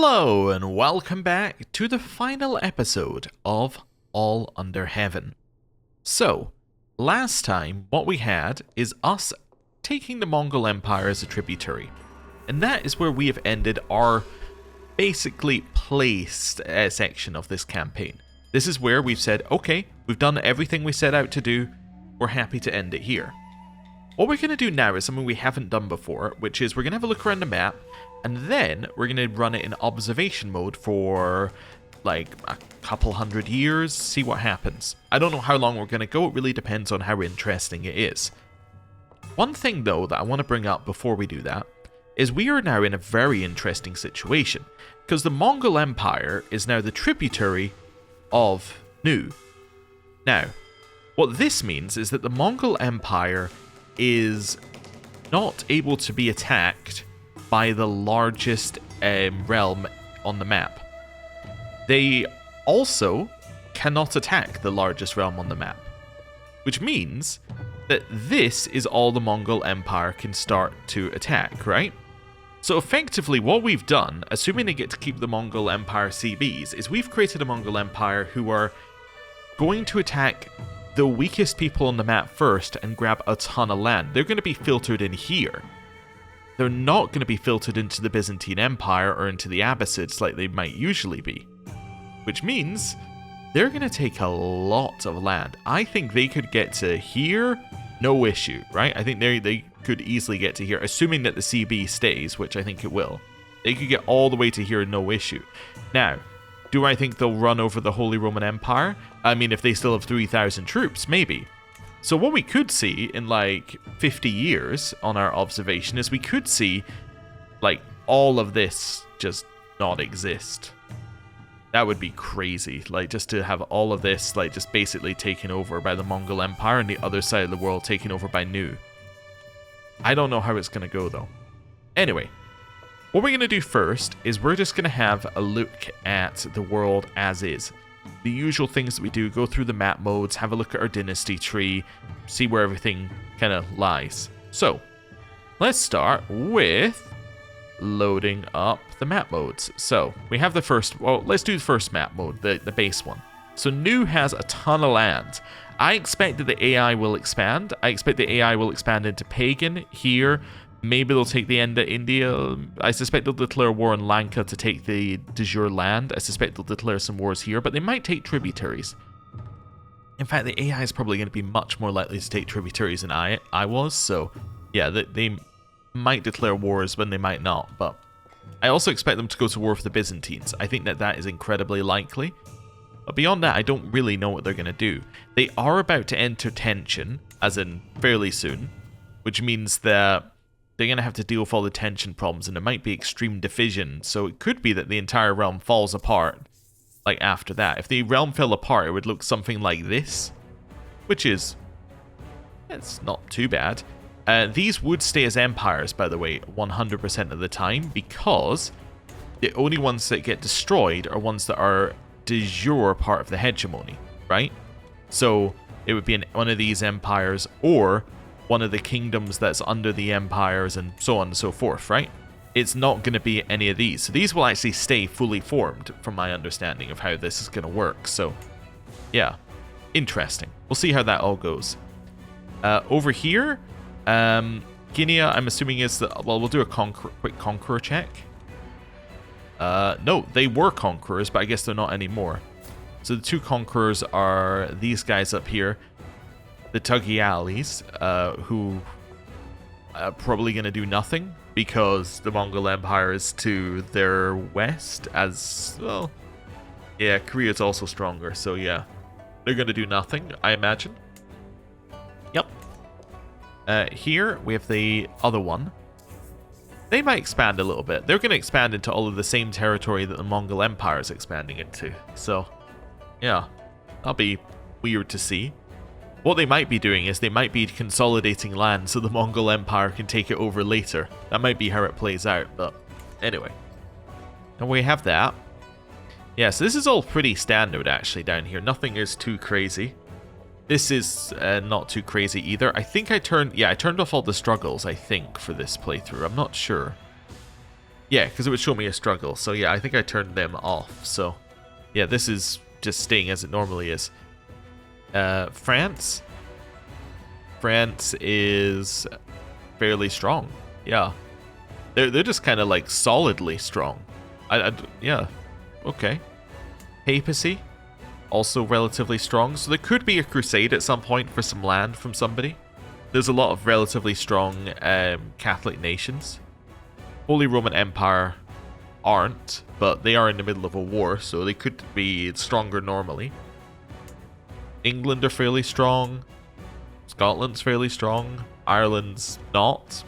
Hello and welcome back to the final episode of All Under Heaven. So, last time what we had is us taking the Mongol Empire as a tributary. And that is where we have ended our basically placed section of this campaign. This is where we've said, okay, we've done everything we set out to do, we're happy to end it here. What we're going to do now is something we haven't done before, which is we're going to have a look around the map, and then we're going to run it in observation mode for like a couple hundred years, see what happens. I don't know how long we're going to go, it really depends on how interesting it is. One thing though that I want to bring up before we do that is we are now in a very interesting situation, because the Mongol Empire is now the tributary of Nu. Now, what this means is that the Mongol Empire is not able to be attacked by the largest realm on the map. They also cannot attack the largest realm on the map, which means that this is all the Mongol Empire can start to attack, right? So effectively what we've done, assuming they get to keep the Mongol Empire CBs, is we've created a Mongol Empire who are going to attack the weakest people on the map first and grab a ton of land. They're going to be filtered in here. They're not going to be filtered into the Byzantine Empire or into the Abbasids like they might usually be. Which means they're going to take a lot of land. I think they could get to here, no issue, right? I think they could easily get to here, assuming that the CB stays, which I think it will. They could get all the way to here, no issue. Now, do I think they'll run over the Holy Roman Empire? I mean, if they still have 3,000 troops, maybe. So what we could see in like 50 years on our observation is we could see like all of this just not exist. That would be crazy, like just to have all of this like just basically taken over by the Mongol Empire and the other side of the world taken over by Nu. I don't know how it's going to go though. Anyway, what we're going to do first is we're just going to have a look at the world as is. The usual things that we do, go through the map modes, have a look at our dynasty tree, see where everything kind of lies. So, let's start with loading up the map modes. So, we have the first, well, let's do the first map mode, the base one. So, Nu has a ton of land. I expect that the AI will expand. I expect the AI will expand into Pagan here. Maybe they'll take the end of India. I suspect they'll declare war on Lanka to take the de jure land. I suspect they'll declare some wars here, but they might take tributaries. In fact, the AI is probably going to be much more likely to take tributaries than I was, so yeah, they might declare wars when they might not, but I also expect them to go to war with the Byzantines. I think that that is incredibly likely. But beyond that, I don't really know what they're going to do. They are about to enter tension, as in fairly soon, which means that they're going to have to deal with all the tension problems, and there might be extreme division, so it could be that the entire realm falls apart, like after that. If the realm fell apart, it would look something like this, which is, it's not too bad. These would stay as empires, by the way, 100% of the time, because the only ones that get destroyed are ones that are de jure part of the hegemony, right? So it would be one of these empires, or one of the kingdoms that's under the empires, and so on and so forth, right? It's not going to be any of these. So these will actually stay fully formed, from my understanding of how this is going to work. So, yeah, interesting. We'll see how that all goes. Over here, Guinea, I'm assuming is the... Well, we'll do a quick conqueror check. No, they were conquerors, but I guess they're not anymore. So the two conquerors are these guys up here. The Tughialis, who are probably going to do nothing because the Mongol Empire is to their west, as well. Yeah, Korea is also stronger, so yeah, they're going to do nothing, I imagine. Yep. Here we have the other one. They might expand a little bit. They're going to expand into all of the same territory that the Mongol Empire is expanding into. So, yeah, that'll be weird to see. What they might be doing is they might be consolidating land so the Mongol Empire can take it over later. That might be how it plays out, but anyway. And we have that. Yeah, so this is all pretty standard actually down here. Nothing is too crazy. This is not too crazy either. I think I turned off all the struggles, I think, for this playthrough. I'm not sure. Yeah, because it would show me a struggle. So yeah, I think I turned them off. So yeah, this is just staying as it normally is. France. France is fairly strong. Yeah. They're just kind of like solidly strong. Yeah. Okay. Papacy, also relatively strong. So there could be a crusade at some point for some land from somebody. There's a lot of relatively strong Catholic nations. Holy Roman Empire aren't, but they are in the middle of a war, so they could be stronger normally. England are fairly strong. Scotland's fairly strong. Ireland's not,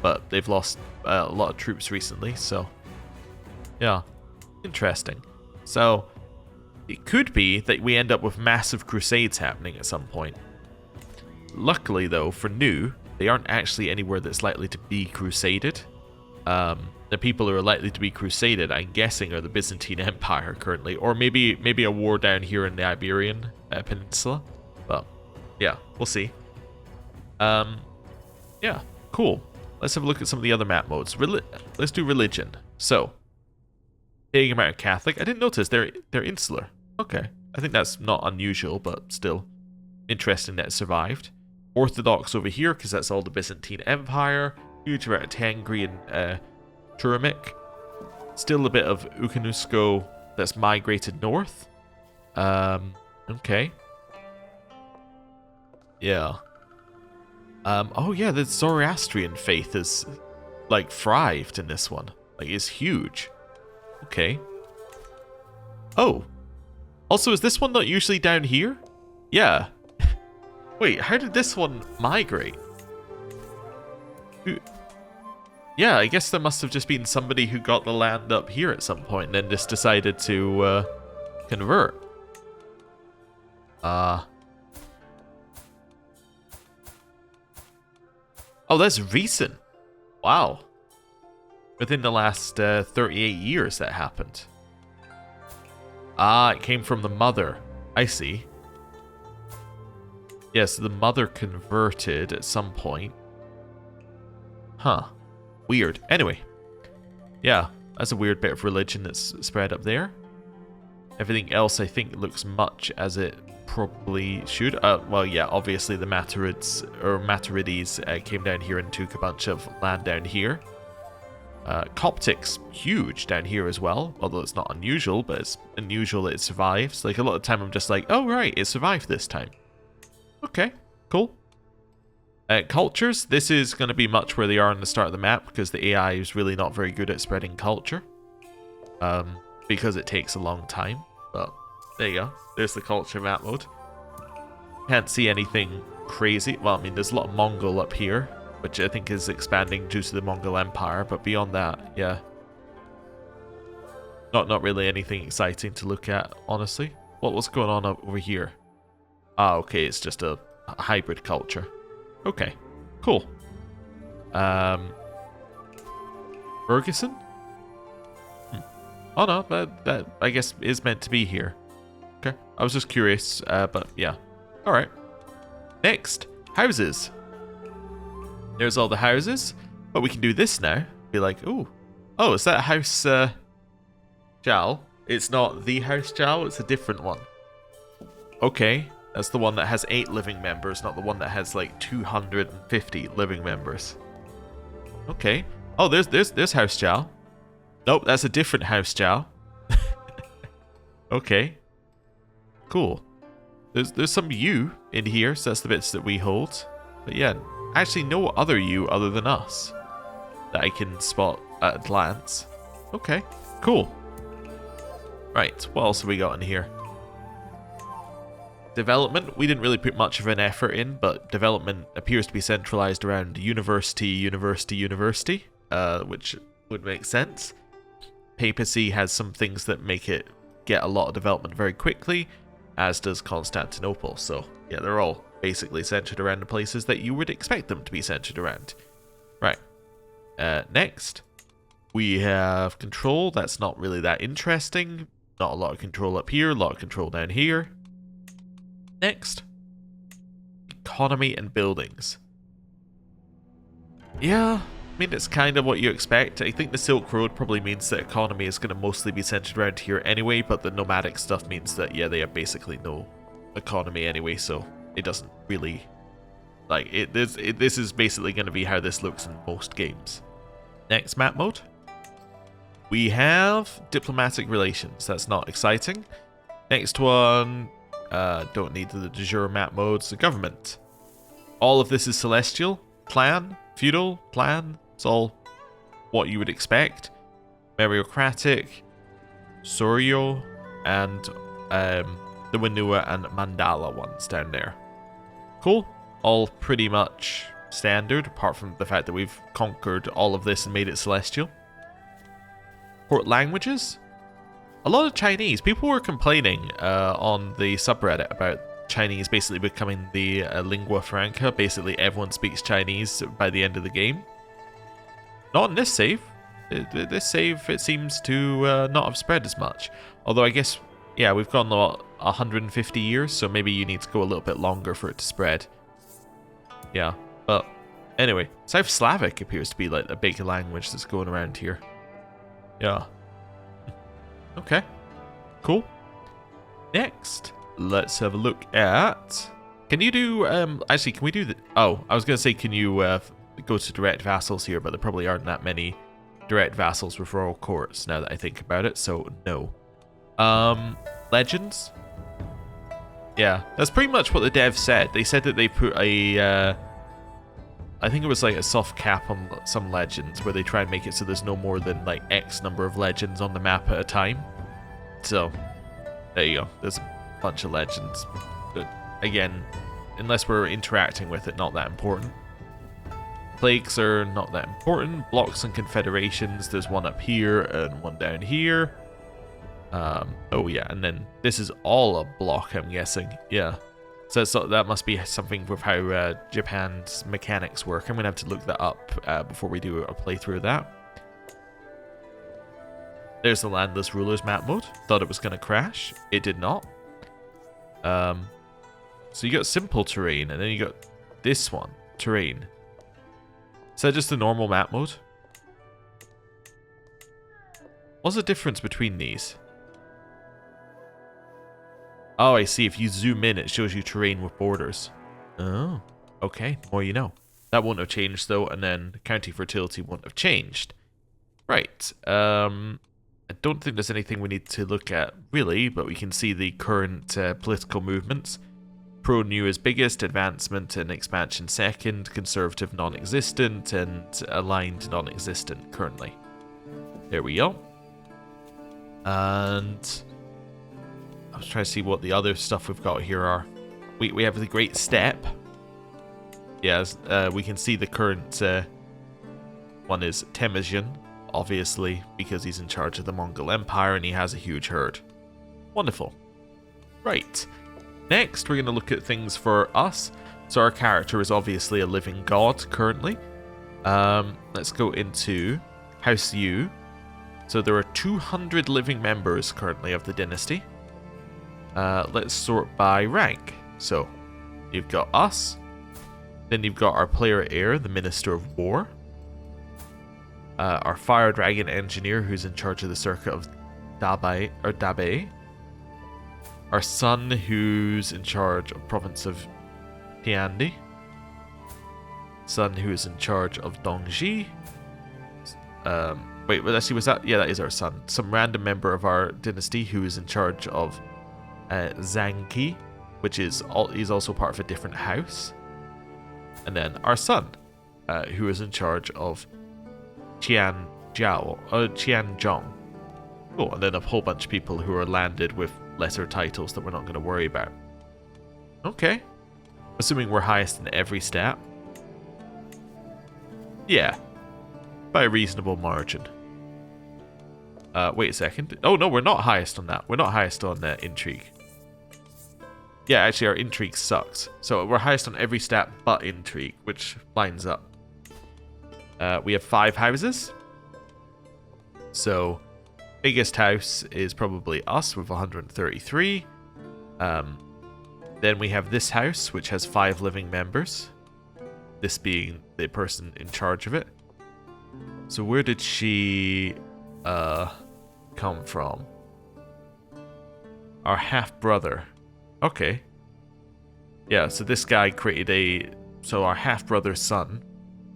but they've lost a lot of troops recently, so yeah, interesting. So it could be that we end up with massive crusades happening at some point. Luckily, though, for new, they aren't actually anywhere that's likely to be crusaded. The people who are likely to be crusaded, I'm guessing, are the Byzantine Empire currently, or maybe a war down here in the Iberian Peninsula. But yeah, we'll see. Yeah, cool. Let's have a look at some of the other map modes. Let's do religion. So, big amount of Catholic. I didn't notice they're insular. Okay, I think that's not unusual, but still interesting that it survived. Orthodox over here because that's all the Byzantine Empire. Huge amount of Tengri and Turmic. Still a bit of Ukanusko that's migrated north. Okay. Yeah. Oh yeah, the Zoroastrian faith is like thrived in this one. Like it's huge. Okay. Oh. Also, is this one not usually down here? Yeah. Wait, how did this one migrate? Yeah, I guess there must have just been somebody who got the land up here at some point and then just decided to convert. Oh, that's recent. Wow. Within the last 38 years that happened. Ah, it came from the mother. I see. Yes, the mother converted at some point. Huh. Weird. Anyway. Yeah, that's a weird bit of religion that's spread up there. Everything else, I think, looks much as it probably should. Well, yeah, obviously the Matarides came down here and took a bunch of land down here. Coptic's huge down here as well, although it's not unusual, but it's unusual that it survives. Like, a lot of time I'm just like, oh, right, it survived this time. Okay, cool. Cultures, this is going to be much where they are on the start of the map, because the AI is really not very good at spreading culture. Because it takes a long time, but there you go. There's the culture map mode. Can't see anything crazy. Well, I mean, there's a lot of Mongol up here, which I think is expanding due to the Mongol Empire, but beyond that, yeah. Not really anything exciting to look at, honestly. What's going on over here? Ah, okay, it's just a hybrid culture. Okay, cool. Ferguson? Oh no, that I guess is meant to be here. Okay, I was just curious, but yeah. Alright. Next, houses. There's all the houses, but we can do this now. Be like, ooh. Oh, is that house, Jal? It's not the house Jal, it's a different one. Okay, that's the one that has 8 living members, not the one that has like 250 living members. Okay. Oh, there's house Jal. Nope, that's a different house Jal. Okay. Cool. There's some U in here, so that's the bits that we hold. But yeah, actually no other U other than us that I can spot at a glance. Okay, cool. Right, what else have we got in here? Development, we didn't really put much of an effort in, but development appears to be centralized around university, which would make sense. Papacy has some things that make it get a lot of development very quickly, as does Constantinople. So yeah, they're all basically centered around the places that you would expect them to be centered around. Right. Next, we have control. That's not really that interesting. Not a lot of control up here, a lot of control down here. Next, economy and buildings. Yeah, I mean, it's kind of what you expect. I think the Silk Road probably means that economy is going to mostly be centered around here anyway, but the nomadic stuff means that, yeah, they have basically no economy anyway, so it doesn't really... Like, this is basically going to be how this looks in most games. Next map mode. We have diplomatic relations. That's not exciting. Next one, don't need the de jure map modes. The government. All of this is celestial. Clan, feudal, clan. It's all what you would expect. Meritocratic, Soryo, and the Winua and Mandala ones down there. Cool. All pretty much standard, apart from the fact that we've conquered all of this and made it celestial. Port languages. A lot of Chinese. People were complaining on the subreddit about Chinese basically becoming the lingua franca. Basically, everyone speaks Chinese by the end of the game. Not in this save. This save, it seems to not have spread as much. Although I guess, yeah, we've gone 150 years, so maybe you need to go a little bit longer for it to spread. Yeah, but anyway, South Slavic appears to be like a big language that's going around here. Yeah. Okay. Cool. Next, let's have a look at... Can you do... actually, can we do the... Oh, I was going to say, can you go to direct vassals here, but there probably aren't that many direct vassals with royal courts now that I think about it, so no. Legends? Yeah, that's pretty much what the devs said. They said that they put a... I think it was like a soft cap on some legends where they try and make it so there's no more than like X number of legends on the map at a time. So, there you go. There's a bunch of legends. But again, unless we're interacting with it, not that important. Plagues are not that important. Blocks and confederations, there's one up here and one down here. Oh yeah, and then this is all a block, I'm guessing. Yeah. So that must be something with how Japan's mechanics work. I'm going to have to look that up before we do a playthrough of that. There's the Landless Rulers map mode. Thought it was going to crash. It did not. So you got simple terrain, and then you got this one, terrain. Is that just the normal map mode? What's the difference between these? Oh, I see. If you zoom in, it shows you terrain with borders. Oh, okay. More you know. That won't have changed, though, and then county fertility won't have changed. Right. I don't think there's anything we need to look at, really, but we can see the current political movements. Pro-new is biggest, advancement and expansion second, conservative non-existent, and aligned non-existent currently. There we go. And... I was trying to see what the other stuff we've got here are. We have the Great Steppe. Yes, we can see the current one is Temujin, obviously, because he's in charge of the Mongol Empire and he has a huge herd. Wonderful. Right. Next, we're going to look at things for us. So our character is obviously a living god currently. Let's go into House U. So there are 200 living members currently of the dynasty. Let's sort by rank. So, you've got us. Then you've got our player heir, the Minister of War. Our Fire Dragon Engineer, who's in charge of the circuit of Dabe. Our son, who's in charge of province of Tiandi. Son, who is in charge of Dongji. Wait, well, actually, was that? Yeah, that is our son. Some random member of our dynasty who is in charge of Zhangqi, which is he's also part of a different house. And then our son, who is in charge of Qianzhong. Cool, and then a whole bunch of people who are landed with lesser titles that we're not going to worry about. Okay. Assuming we're highest in every stat. Yeah. By a reasonable margin. Wait a second. Oh, no, we're not highest on that. We're not highest on intrigue. Yeah, actually, our intrigue sucks. So we're highest on every stat but intrigue, which lines up. We have 5 houses. So, biggest house is probably us with 133. Then we have this house, which has 5 living members. This being the person in charge of it. So where did she come from? Our half-brother. Okay. Yeah, so this guy created a... So our half-brother's son,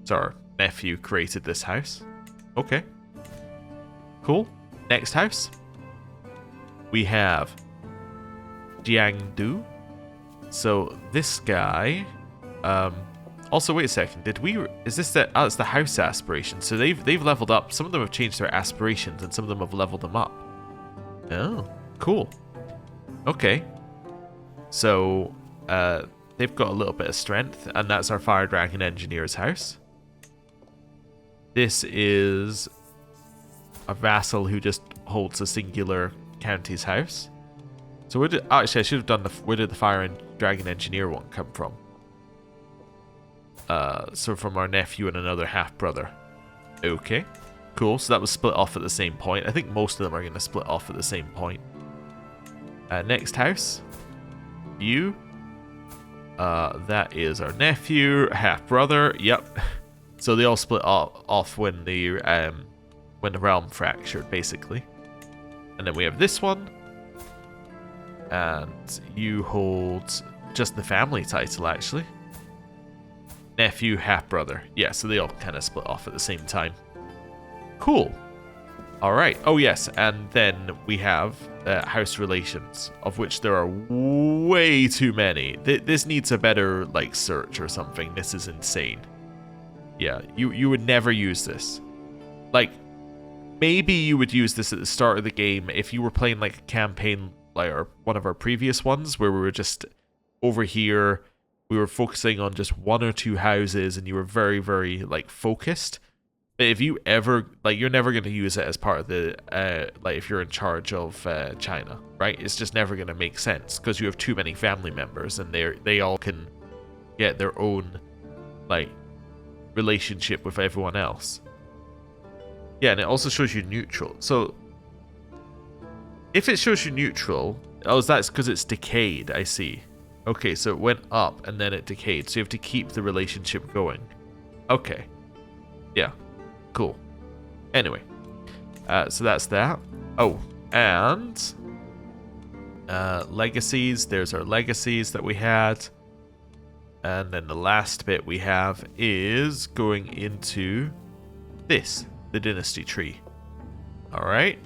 so our nephew, created this house. Okay. Cool. Next house. We have Jiangdu. So this guy... Also, wait a second. Did we... Is this the... Oh, it's the house aspiration. So they've leveled up. Some of them have changed their aspirations, and some of them have leveled them up. Oh, cool. Okay. So, they've got a little bit of strength, and that's our Fire Dragon Engineer's house. This is a vassal who just holds a singular county's house. So where did... Actually, I should have done the... Where did the Fire Dragon Engineer one come from? So from our nephew and another half-brother. Okay. Cool, so that was split off at the same point. I think most of them are going to split off at the same point. Next house. You. That is our nephew, half-brother. Yep. So they all split off when the realm fractured, basically. And then we have this one. And you hold just the family title, actually. Nephew, half-brother. Yeah, so they all kind of split off at the same time. Cool. Alright. Oh, yes. And then we have house relations, of which there are way too many. This needs a better, like, search or something. This is insane. Yeah, you would never use this. Like, maybe you would use this at the start of the game if you were playing, like, a campaign, like, or one of our previous ones, where we were just over here... We were focusing on just one or two houses, and you were very, very, like, focused. But if you ever, like, you're never going to use it as part of the, like, if you're in charge of China, right? It's just never going to make sense, because you have too many family members, and they all can get their own, like, relationship with everyone else. Yeah, and it also shows you neutral. So, if it shows you neutral, oh, that's because it's decayed, I see. Okay, so it went up and then it decayed. So you have to keep the relationship going. Okay. Yeah. Cool. Anyway. So that's that. Oh, and... legacies. There's our legacies that we had. And then the last bit we have is going into this. The Dynasty tree. Alright.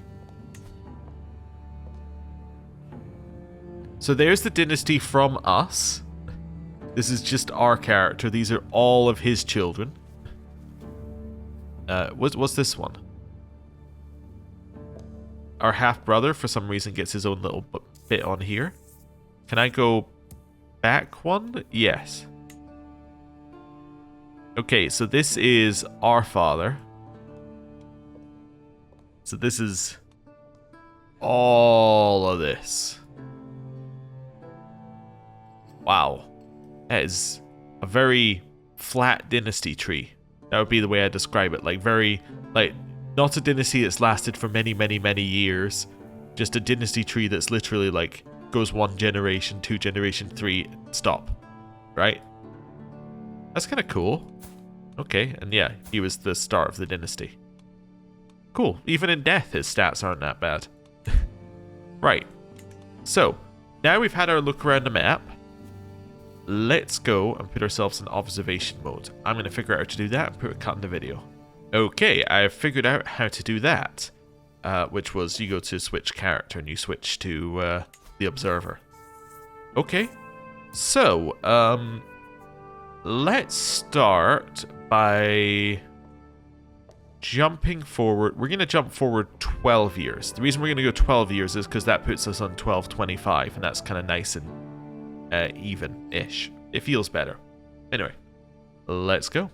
So there's the dynasty from us. This is just our character. These are all of his children. What's this one? Our half-brother, for some reason, gets his own little bit on here. Can I go back one? Yes. Okay, so this is our father. So this is all of this. Wow. That is a very flat dynasty tree. That would be the way I describe it. Like, very, like, not a dynasty that's lasted for many, many, many years. Just a dynasty tree that's literally, like, goes 1 generation, 2 generation, 3, stop. Right? That's kind of cool. Okay, and yeah, he was the start of the dynasty. Cool. Even in death, his stats aren't that bad. Right. So, now we've had our look around the map. Let's go and put ourselves in observation mode. I'm going to figure out how to do that and put a cut in the video. Okay, I've figured out how to do that. Which was, you go to switch character and you switch to the observer. Okay, so, let's start by jumping forward. We're going to jump forward 12 years. The reason we're going to go 12 years is because that puts us on 1225, and that's kind of nice and even-ish. It feels better. Anyway, let's go.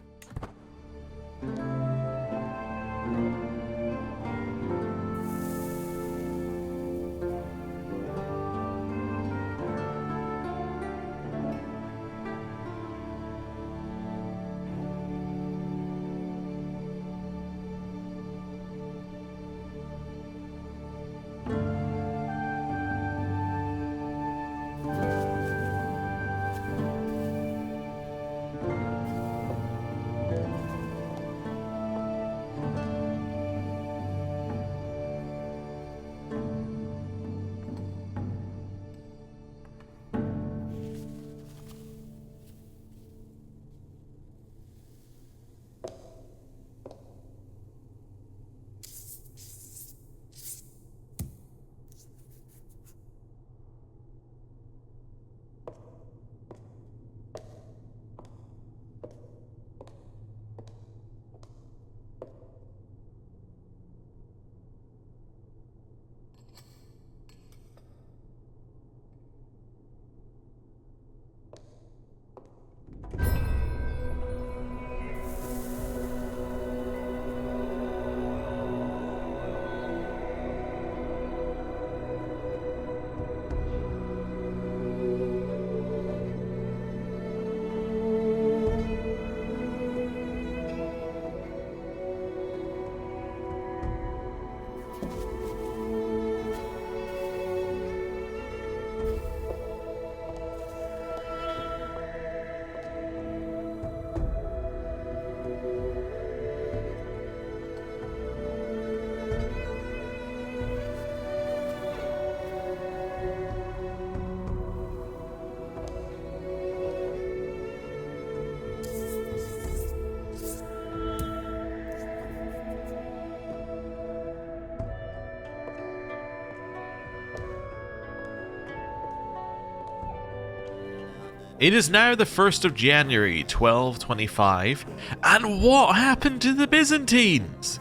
It is now the 1st of January, 1225, and what happened to the Byzantines?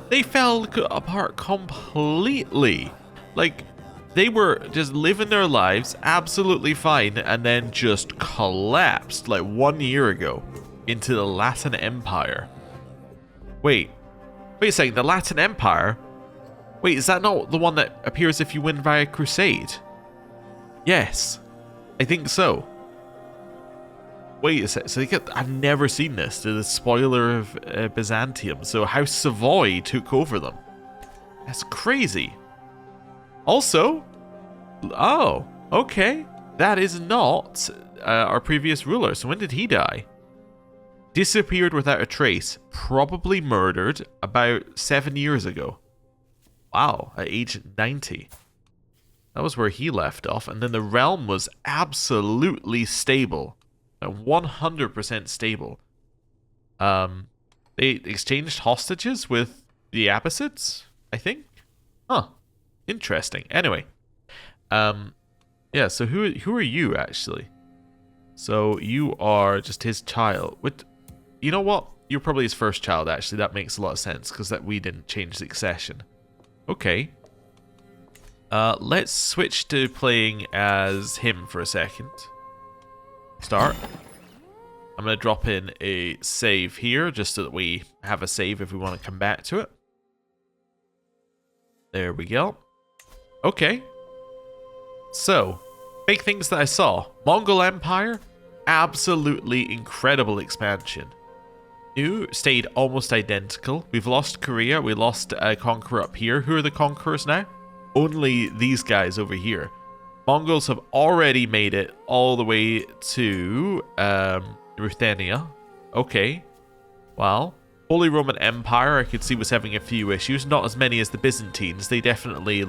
They fell apart completely. Like, they were just living their lives absolutely fine and then just collapsed like 1 year ago into the Latin Empire. Wait a second, the Latin Empire? Wait, is that not the one that appears if you win via crusade? Yes, I think so. Wait a sec, so I've never seen this. The spoiler of Byzantium. So House Savoy took over them. That's crazy. Also, oh, okay. That is not our previous ruler. So when did he die? Disappeared without a trace. Probably murdered about 7 years ago. Wow, at age 90. That was where he left off. And then the realm was absolutely stable. 100% stable. They exchanged hostages with the Abbasids, I think. Huh. Interesting. Anyway. Yeah, so who are you, actually? So you are just his child. You know what? You're probably his first child, actually. That makes a lot of sense, because that we didn't change succession. Okay. Let's switch to playing as him for a second. Start. I'm going to drop in a save here, just so that we have a save if we want to come back to it. There we go. Okay. So, big things that I saw. Mongol Empire, absolutely incredible expansion. New stayed almost identical. We've lost Korea, we lost a conqueror up here. Who are the conquerors now? Only these guys over here. Mongols have already made it all the way to Ruthenia. Okay. Well, Holy Roman Empire, I could see, was having a few issues. Not as many as the Byzantines. They definitely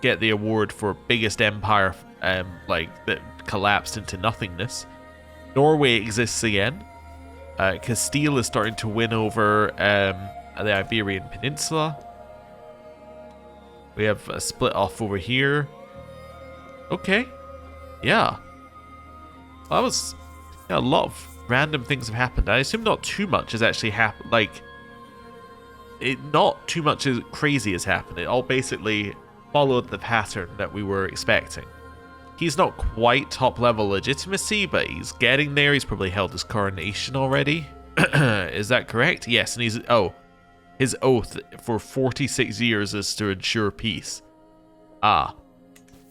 get the award for biggest empire that collapsed into nothingness. Norway exists again. Castile is starting to win over the Iberian Peninsula. We have a split off over here. Okay. Yeah. That was a lot of random things have happened. I assume not too much has actually happened. Not too much crazy has happened. It all basically followed the pattern that we were expecting. He's not quite top level legitimacy, but he's getting there. He's probably held his coronation already. Is that correct? Yes, and his oath for 46 years is to ensure peace.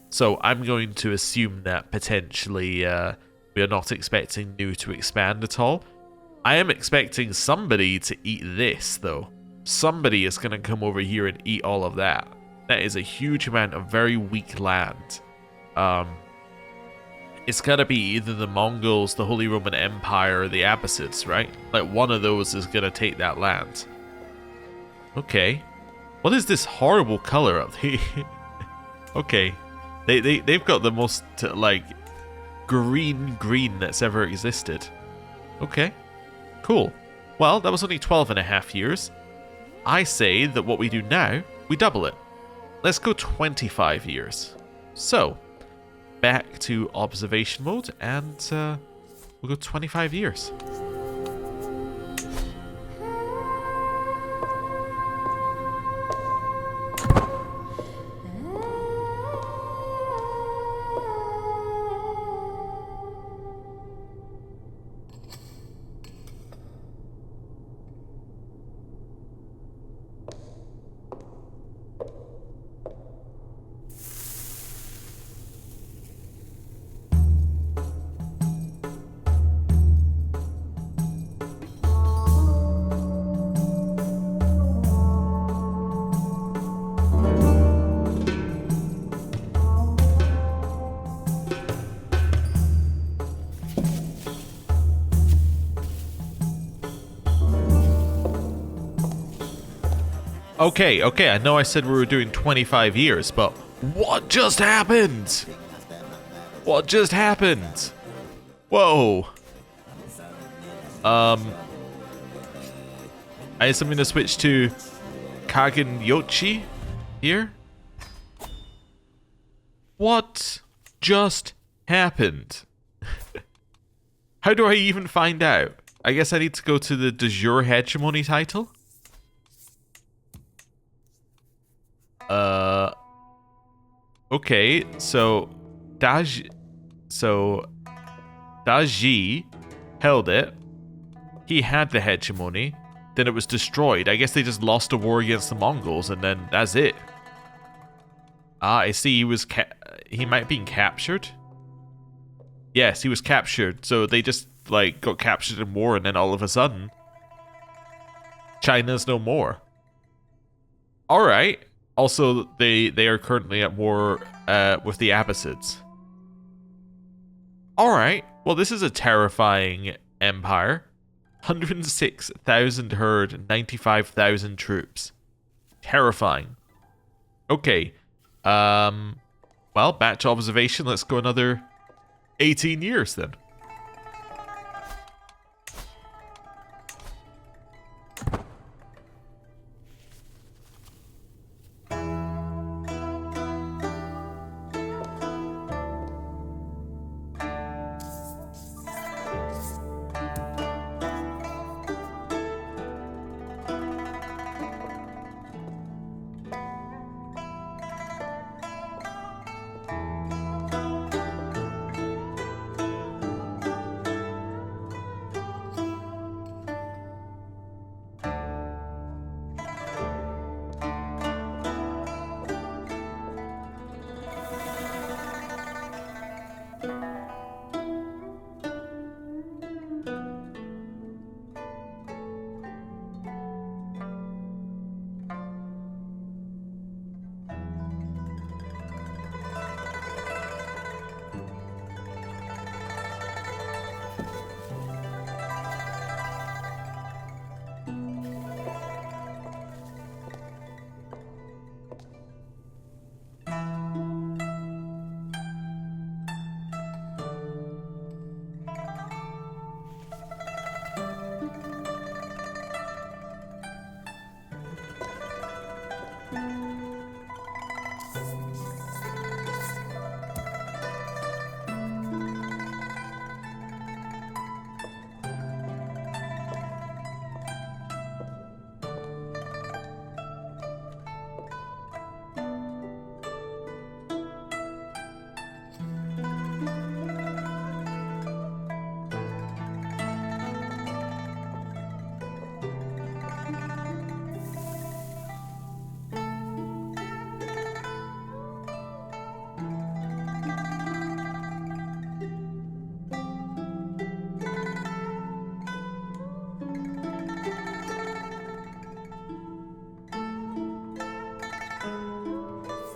So I'm going to assume that potentially we are not expecting New to expand at all. I am expecting somebody to eat this, though. Somebody is going to come over here and eat all of that. That is a huge amount of very weak land. It's got to be either the Mongols, the Holy Roman Empire, or the Abbasids, right? Like, one of those is going to take that land. Okay. What is this horrible color up here? Okay. They've got the most, green that's ever existed. Okay. Cool. Well, that was only 12.5 years. I say that what we do now, we double it. Let's go 25 years. So, back to observation mode, and we'll go 25 years. Okay, I know I said we were doing 25 years, but what just happened? What just happened? Whoa. I guess I'm going to switch to Kagen Yochi here. What just happened? How do I even find out? I guess I need to go to the de jure hegemony title. Okay, so Daji held it. He had the hegemony. Then it was destroyed. I guess they just lost a war against the Mongols, and then that's it. Ah, I see. He might have been captured. Yes, he was captured. So they just like got captured in war, and then all of a sudden, China's no more. All right. Also, they are currently at war with the Abbasids. All right. Well, this is a terrifying empire. 106,000 herd, 95,000 troops. Terrifying. Okay. Well, back to observation. Let's go another 18 years then.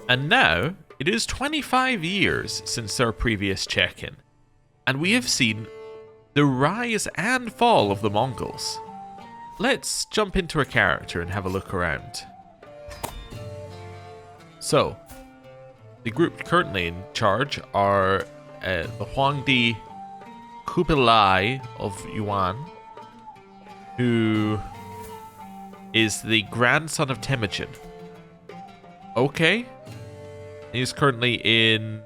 And now, it is 25 years since our previous check-in, and we have seen the rise and fall of the Mongols. Let's jump into a character and have a look around. So, the group currently in charge are the Huangdi Kubilai of Yuan, who is the grandson of Temujin. Okay. He's currently in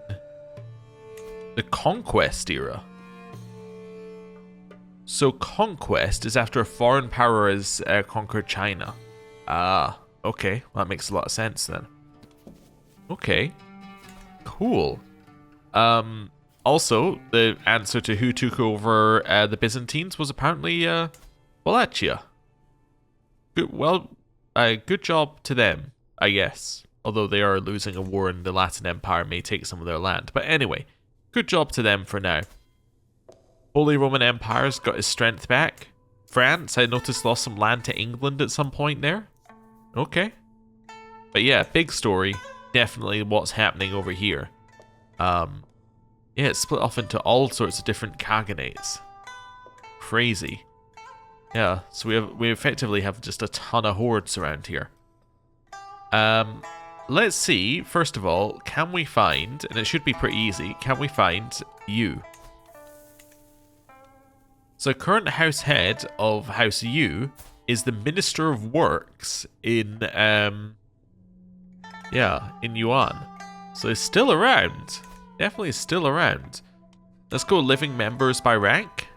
the Conquest era. So Conquest is after a foreign power has conquered China. Ah, okay. Well, that makes a lot of sense then. Okay. Cool. Also, the answer to who took over the Byzantines was apparently Wallachia. Good job to them, I guess. Although they are losing a war and the Latin Empire may take some of their land. But anyway, good job to them for now. Holy Roman Empire's got his strength back. France, I noticed, lost some land to England at some point there. Okay. But yeah, big story. Definitely what's happening over here. Yeah, it's split off into all sorts of different kaganates. Crazy. Yeah, so we effectively have just a ton of hordes around here. Let's see, first of all, can we find, and it should be pretty easy, can we find you? So current house head of House U is the Minister of Works in Yuan. So it's still around. Definitely still around. Let's go living members by rank.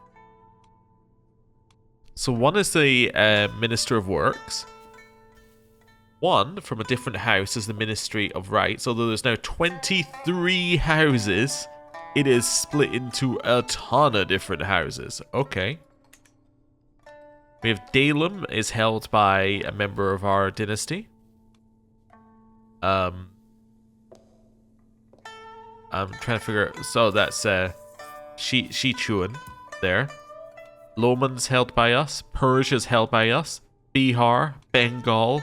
So one is the Minister of Works. One from a different house is the Ministry of Rights. Although there's now 23 houses, it is split into a ton of different houses. Okay. We have Dalem is held by a member of our dynasty. I'm trying to figure out. So that's Shi Chuan there. Loman's held by us. Persia's held by us. Bihar, Bengal,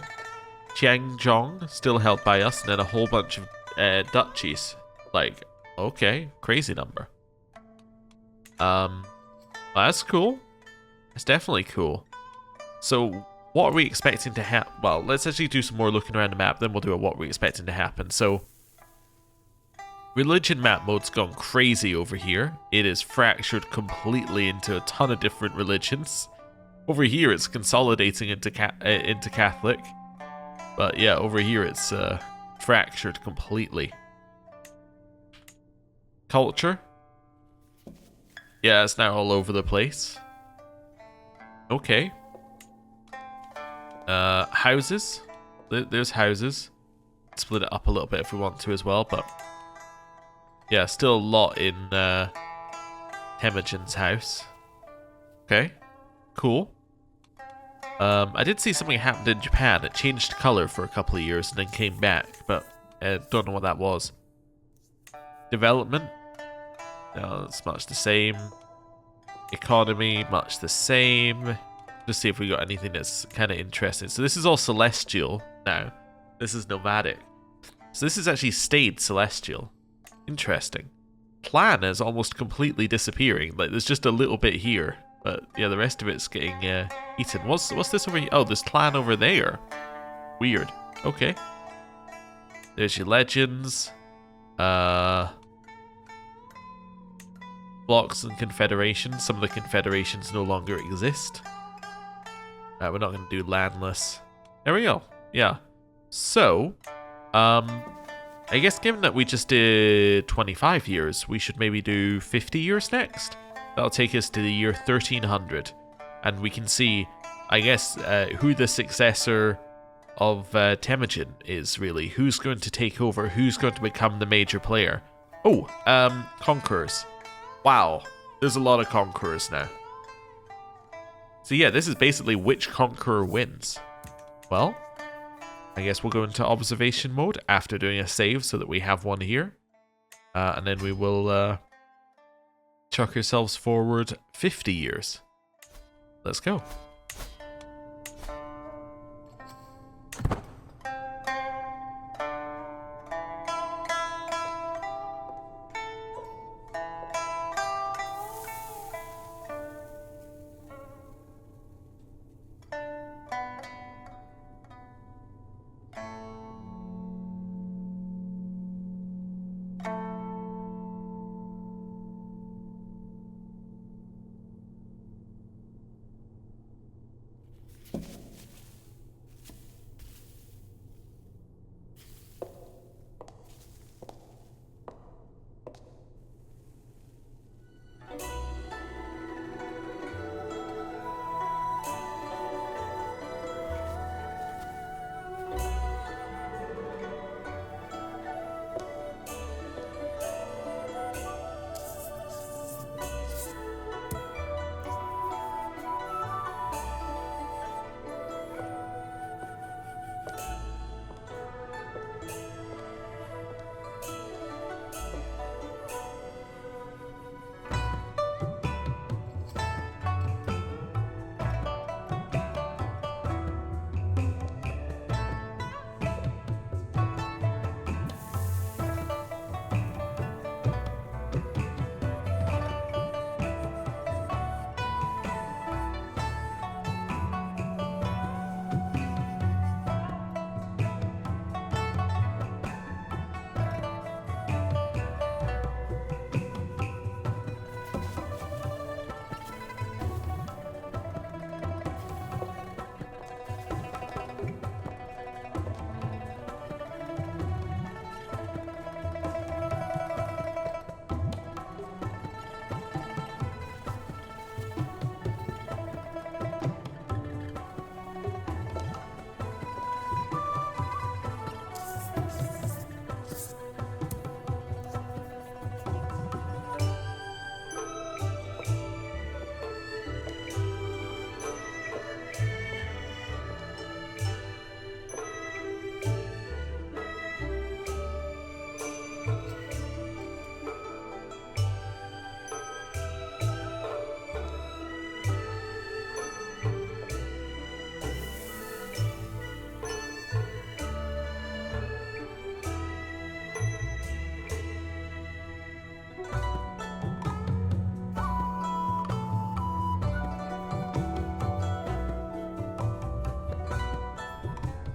Jiangzhong still held by us, and then a whole bunch of duchies. Like, okay, crazy number. That's cool. It's definitely cool. So, what are we expecting to happen? Well, let's actually do some more looking around the map, then we'll do a what we're expecting to happen. So, religion map mode's gone crazy over here. It is fractured completely into a ton of different religions. Over here, it's consolidating into Catholic. But yeah, over here, it's fractured completely. Culture. Yeah, it's now all over the place. Okay. Houses. There's houses. Split it up a little bit if we want to as well, but yeah, still a lot in Temujin's house. Okay, cool. I did see something happened in Japan. It changed color for a couple of years and then came back, but don't know what that was. Development. No, it's much the same. Economy, much the same. Just see if we got anything that's kind of interesting. So this is all celestial now. This is nomadic. So this is actually stayed celestial. Interesting. Clan is almost completely disappearing. Like there's just a little bit here, but yeah, the rest of it's getting eaten. What's this over here? Oh, there's clan over there. Weird. Okay. There's your legends. Blocks and confederations. Some of the confederations no longer exist. We're not going to do landless. There we go. Yeah. So, I guess given that we just did 25 years, we should maybe do 50 years next. That'll take us to the year 1300. And we can see, I guess, who the successor of Temujin is, really. Who's going to take over? Who's going to become the major player? Oh, conquerors. Wow. There's a lot of conquerors now. So yeah, this is basically which conqueror wins. Well, I guess we'll go into observation mode after doing a save so that we have one here. And then we will chuck ourselves forward 50 years. Let's go.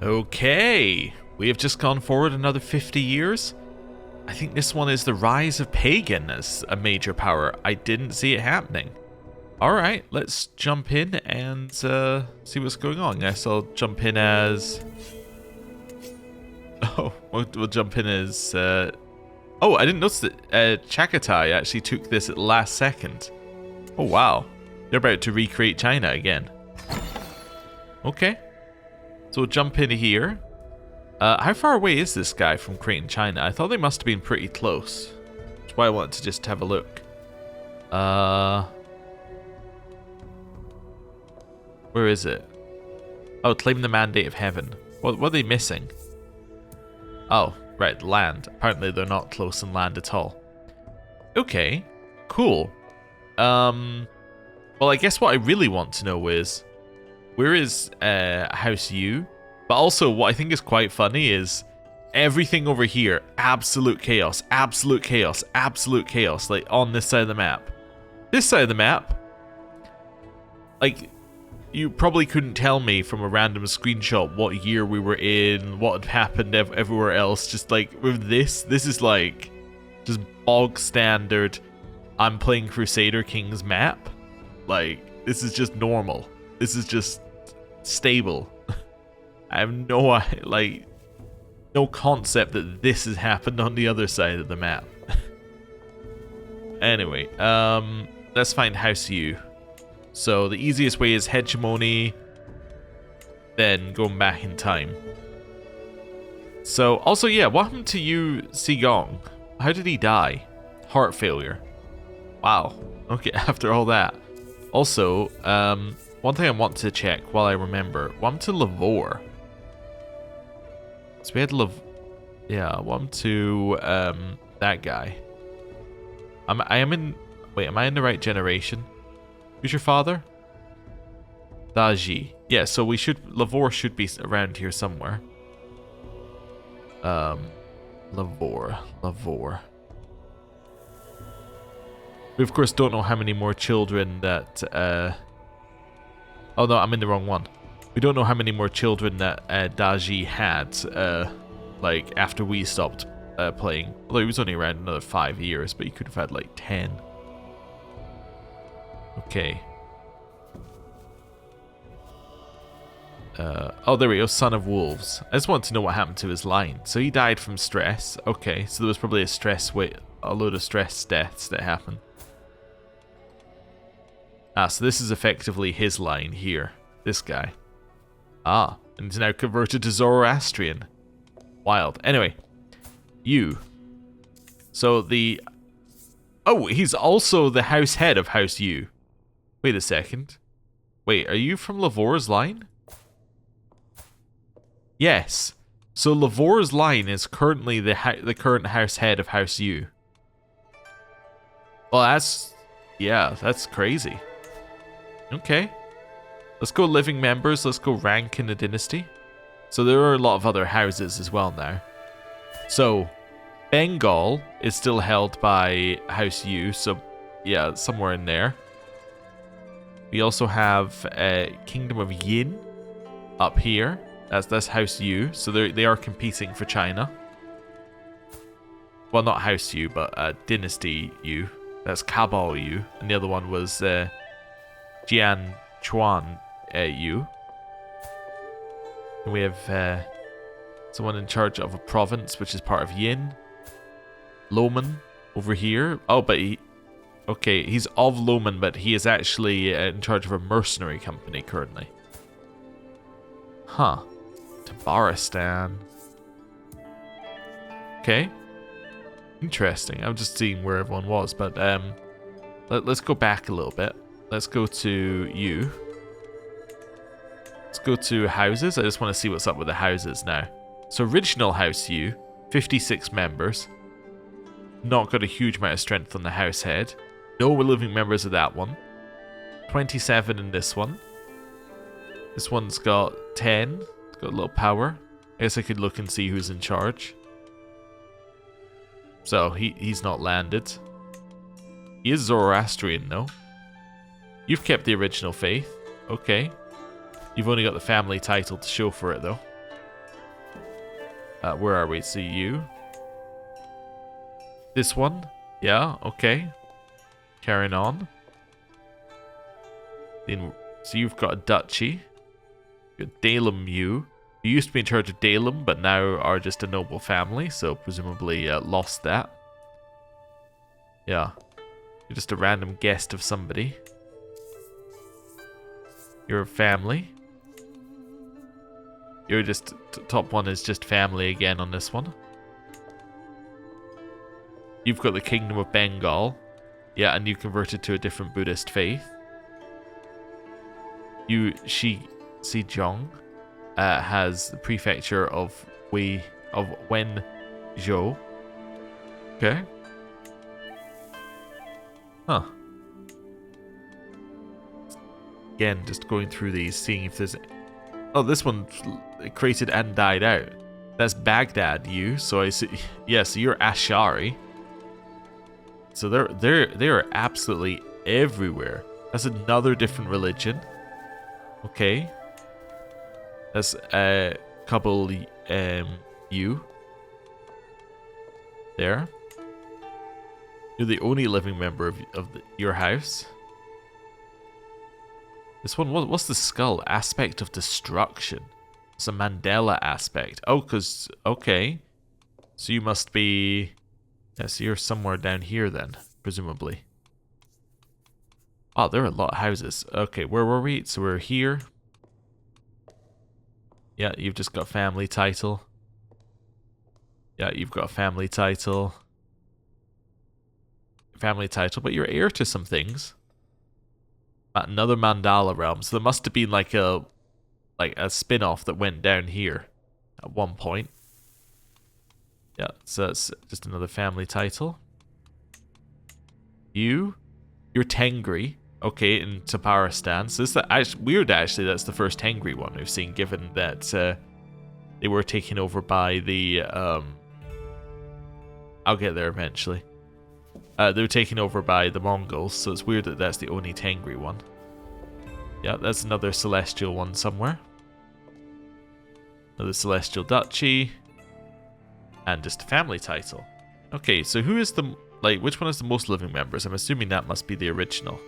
Okay, we have just gone forward another 50 years. I think this one is the rise of pagan as a major power. I didn't see it happening. Alright, let's jump in and see what's going on. I guess I'll jump in as... Oh, we'll jump in as... Oh, I didn't notice that Chagatai actually took this at the last second. Oh, wow. They're about to recreate China again. Okay. So we'll jump in here. How far away is this guy from creating China? I thought they must have been pretty close. That's why I wanted to just have a look. Where is it? Oh, claim the mandate of heaven. What are they missing? Oh, right, land. Apparently they're not close in land at all. Okay, cool. Well, I guess what I really want to know is, where is House U? But also, what I think is quite funny is everything over here, absolute chaos, absolute chaos, absolute chaos, like on this side of the map. This side of the map, like, you probably couldn't tell me from a random screenshot what year we were in, what had happened everywhere else. Just like with this is like just bog standard. I'm playing Crusader Kings map. Like, this is just normal. This is just stable. I have no no concept that this has happened on the other side of the map. Anyway, let's find House U. So the easiest way is hegemony, then going back in time. So also, yeah, what happened to Yu Sigong? How did he die? Heart failure. Wow. Okay, after all that. Also, one thing I want to check while I remember. What happened to Lavore? So we had yeah, what happened to that guy? Am I in the right generation? Who's your father? Daji. Yeah, so Lavore should be around here somewhere. Lavore. We of course don't know how many more children that oh no, I'm in the wrong one. We don't know how many more children that Daji had like after we stopped playing. Although he was only around another 5 years, but he could have had like 10. Okay. Oh, there we go. Son of Wolves. I just want to know what happened to his line. So he died from stress. Okay, so there was probably a load of stress deaths that happened. Ah, so this is effectively his line here. This guy. Ah, and he's now converted to Zoroastrian. Wild. Anyway, you. So the... Oh, he's also the house head of House U. Wait a second. Wait, are you from Lavore's line? Yes. So Lavore's line is currently the current house head of House U. Well, that's crazy. Okay. Let's go living members. Let's go rank in the dynasty. So there are a lot of other houses as well now. So Bengal is still held by House U. So yeah, somewhere in there. We also have Kingdom of Yin up here. That's House U. So they are competing for China. Well, not House U, but Dynasty U. That's Cabal U. And the other one was Jian Chuan U. And we have someone in charge of a province, which is part of Yin. Loman over here. Oh, but okay, he's of Loman, but he is actually in charge of a mercenary company currently. Huh. Tabaristan. Okay. Interesting. I'm just seeing where everyone was, but let's go back a little bit. Let's go to you. Let's go to houses. I just want to see what's up with the houses now. So original House U, 56 members. Not got a huge amount of strength on the house head. No living members of that one. 27 in this one. This one's got 10. It's got a little power. I guess I could look and see who's in charge. So he's not landed. He is Zoroastrian though. You've kept the original faith. Okay. You've only got the family title to show for it though. Where are we? So you. This one? Yeah, okay. Carrying on. Then, so you've got a duchy. You've got Dalem you. You used to be in charge of Dalem, but now are just a noble family, so presumably lost that. Yeah. You're just a random guest of somebody. Your family. You're just... top one is just family again on this one. You've got the Kingdom of Bengal. Yeah, and you converted to a different Buddhist faith. You... Xizhong has the prefecture of Wenzhou. Okay. Huh. Again, just going through these, seeing if there's... Oh, this one created and died out. That's Baghdad, you. So I see... Yeah, so you're Ashari. So they're absolutely everywhere. That's another different religion. Okay. That's a couple you. There. You're the only living member of your house. This one, what's the skull? Aspect of destruction. It's a Mandela aspect. Oh, because, okay. So you must be... Yeah, so you're somewhere down here then, presumably. Oh, there are a lot of houses. Okay, where were we? So we're here. Yeah, you've just got family title. Yeah, you've got a family title. Family title, but you're heir to some things. Another Mandala realm. So there must have been like a spin-off that went down here at one point. Yeah, so it's just another family title. You're Tengri. Okay, in Taparistan. So it's weird actually that's the first Tengri one we've seen, given that they were taken over by the I'll get there eventually. They were taken over by the Mongols, so it's weird that that's the only Tengri one. Yeah, that's another celestial one somewhere. Another celestial duchy. And just a family title. Okay, so who is the... which one is the most living members? I'm assuming that must be the original.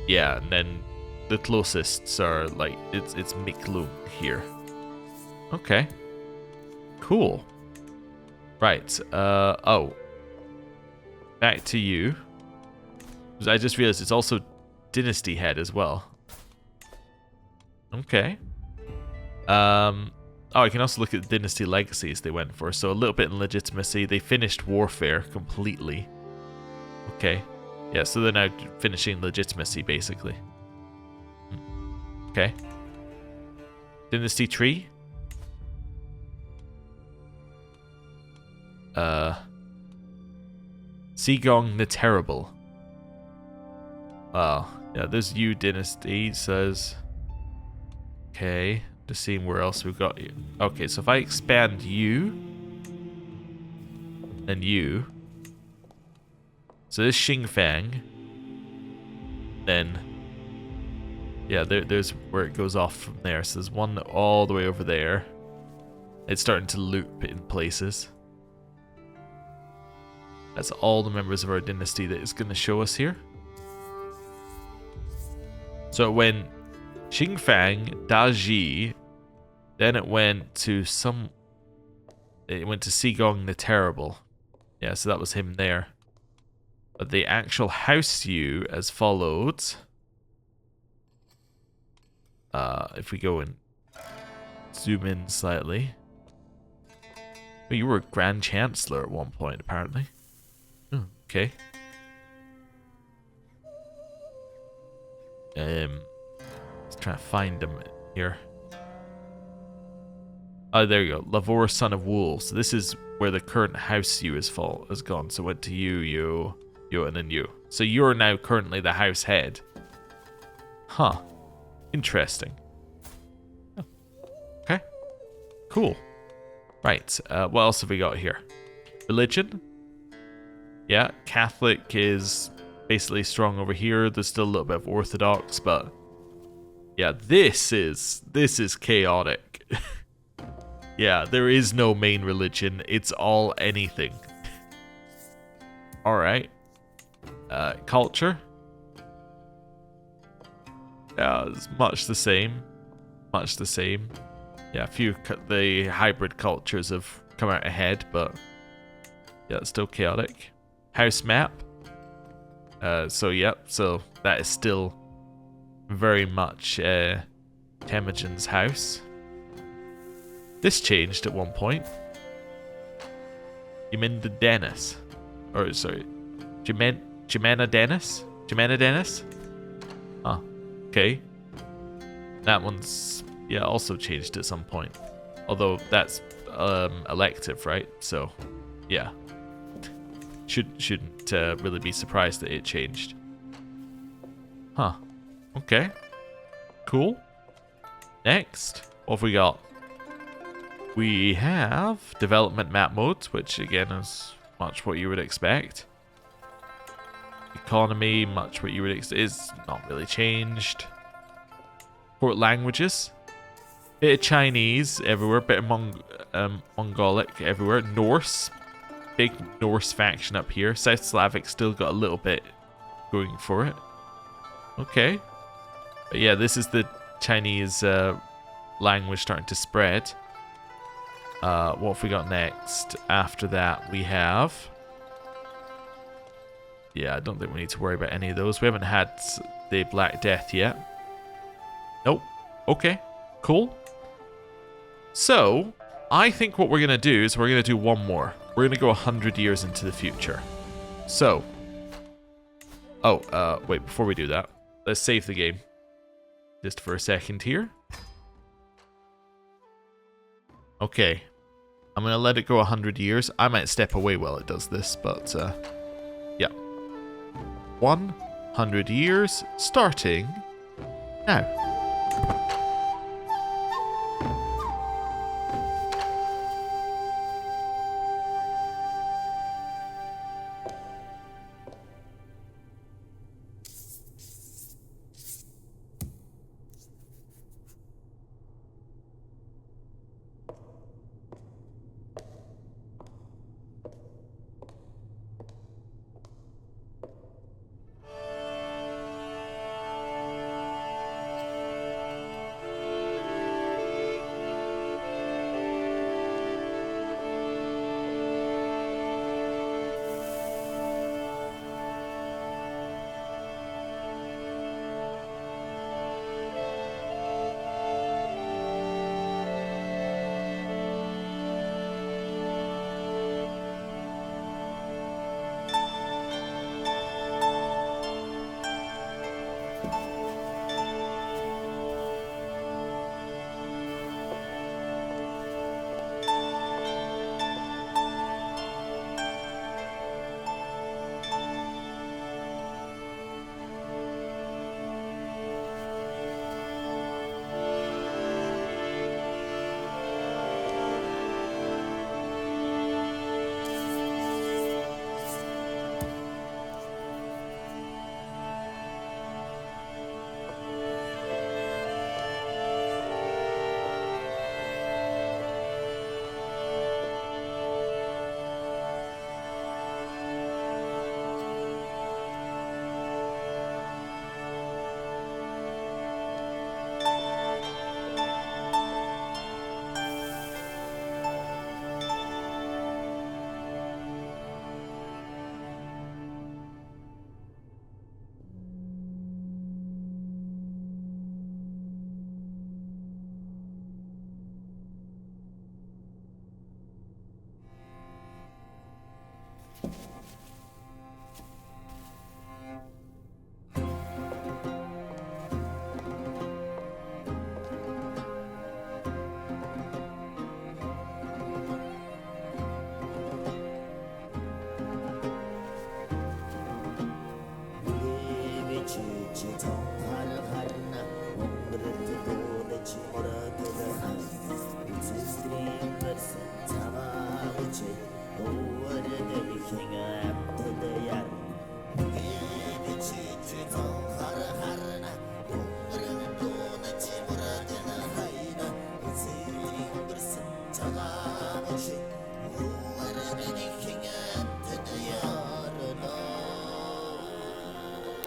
Yeah, and then the closest are, it's Miklung here. Okay. Cool. Right, oh. Back to you. I just realized it's also Dynasty head as well. Okay. Oh, I can also look at the Dynasty legacies they went for. So a little bit in legitimacy. They finished warfare completely. Okay. Yeah, so they're now finishing legitimacy, basically. Okay. Dynasty tree. Sigong the Terrible. Oh, yeah, there's you Dynasty, says. Okay, just seeing where else we've got you. Okay, so if I expand you, and you, so this Xingfang, then, yeah, there's where it goes off from there. So there's one all the way over there. It's starting to loop in places. That's all the members of our dynasty that it's going to show us here. So it went Xingfang, Daji, then it went to Sigong the Terrible. Yeah, so that was him there. But the actual house view as followed. If we go and zoom in slightly. Oh, you were a Grand Chancellor at one point, apparently. Oh, okay. Let's try to find him here. Oh, there you go. Lavor, son of wolves. So this is where the current house view has gone. So it went to you, and then you. So you're now currently the house head. Huh. Interesting. Oh. Okay. Cool. Right. What else have we got here? Religion. Yeah, Catholic is basically strong over here. There's still a little bit of Orthodox, but yeah, this is chaotic. Yeah, there is no main religion. It's all anything. Alright. Culture. Yeah, it's much the same. Much the same. Yeah, the hybrid cultures have come out ahead, but yeah, it's still chaotic. House map. So that is still very much Temujin's house. This changed at one point. Jimena Dennis. Or, sorry. Jimena Dennis? Jimena Dennis? Huh. Okay. That one's, yeah, also changed at some point. Although that's elective, right? So, yeah. Shouldn't really be surprised that it changed. Huh. Okay. Cool. Next, what have we got? We have development map modes, which again is much what you would expect. Economy, much what you would expect, is not really changed. Court languages, bit of Chinese everywhere, bit of Mongolic everywhere. Norse, big Norse faction up here. South Slavic still got a little bit going for it. Okay, but yeah, this is the Chinese language starting to spread. What have we got next? After that, we have... Yeah, I don't think we need to worry about any of those. We haven't had the Black Death yet. Nope. Okay. Cool. So, I think what we're going to do is we're going to do one more. We're going to go 100 years into the future. So... Oh, wait, before we do that, let's save the game. Just for a second here. Okay. I'm going to let it go 100 years. I might step away while it does this, but, yeah. 100 years, starting now.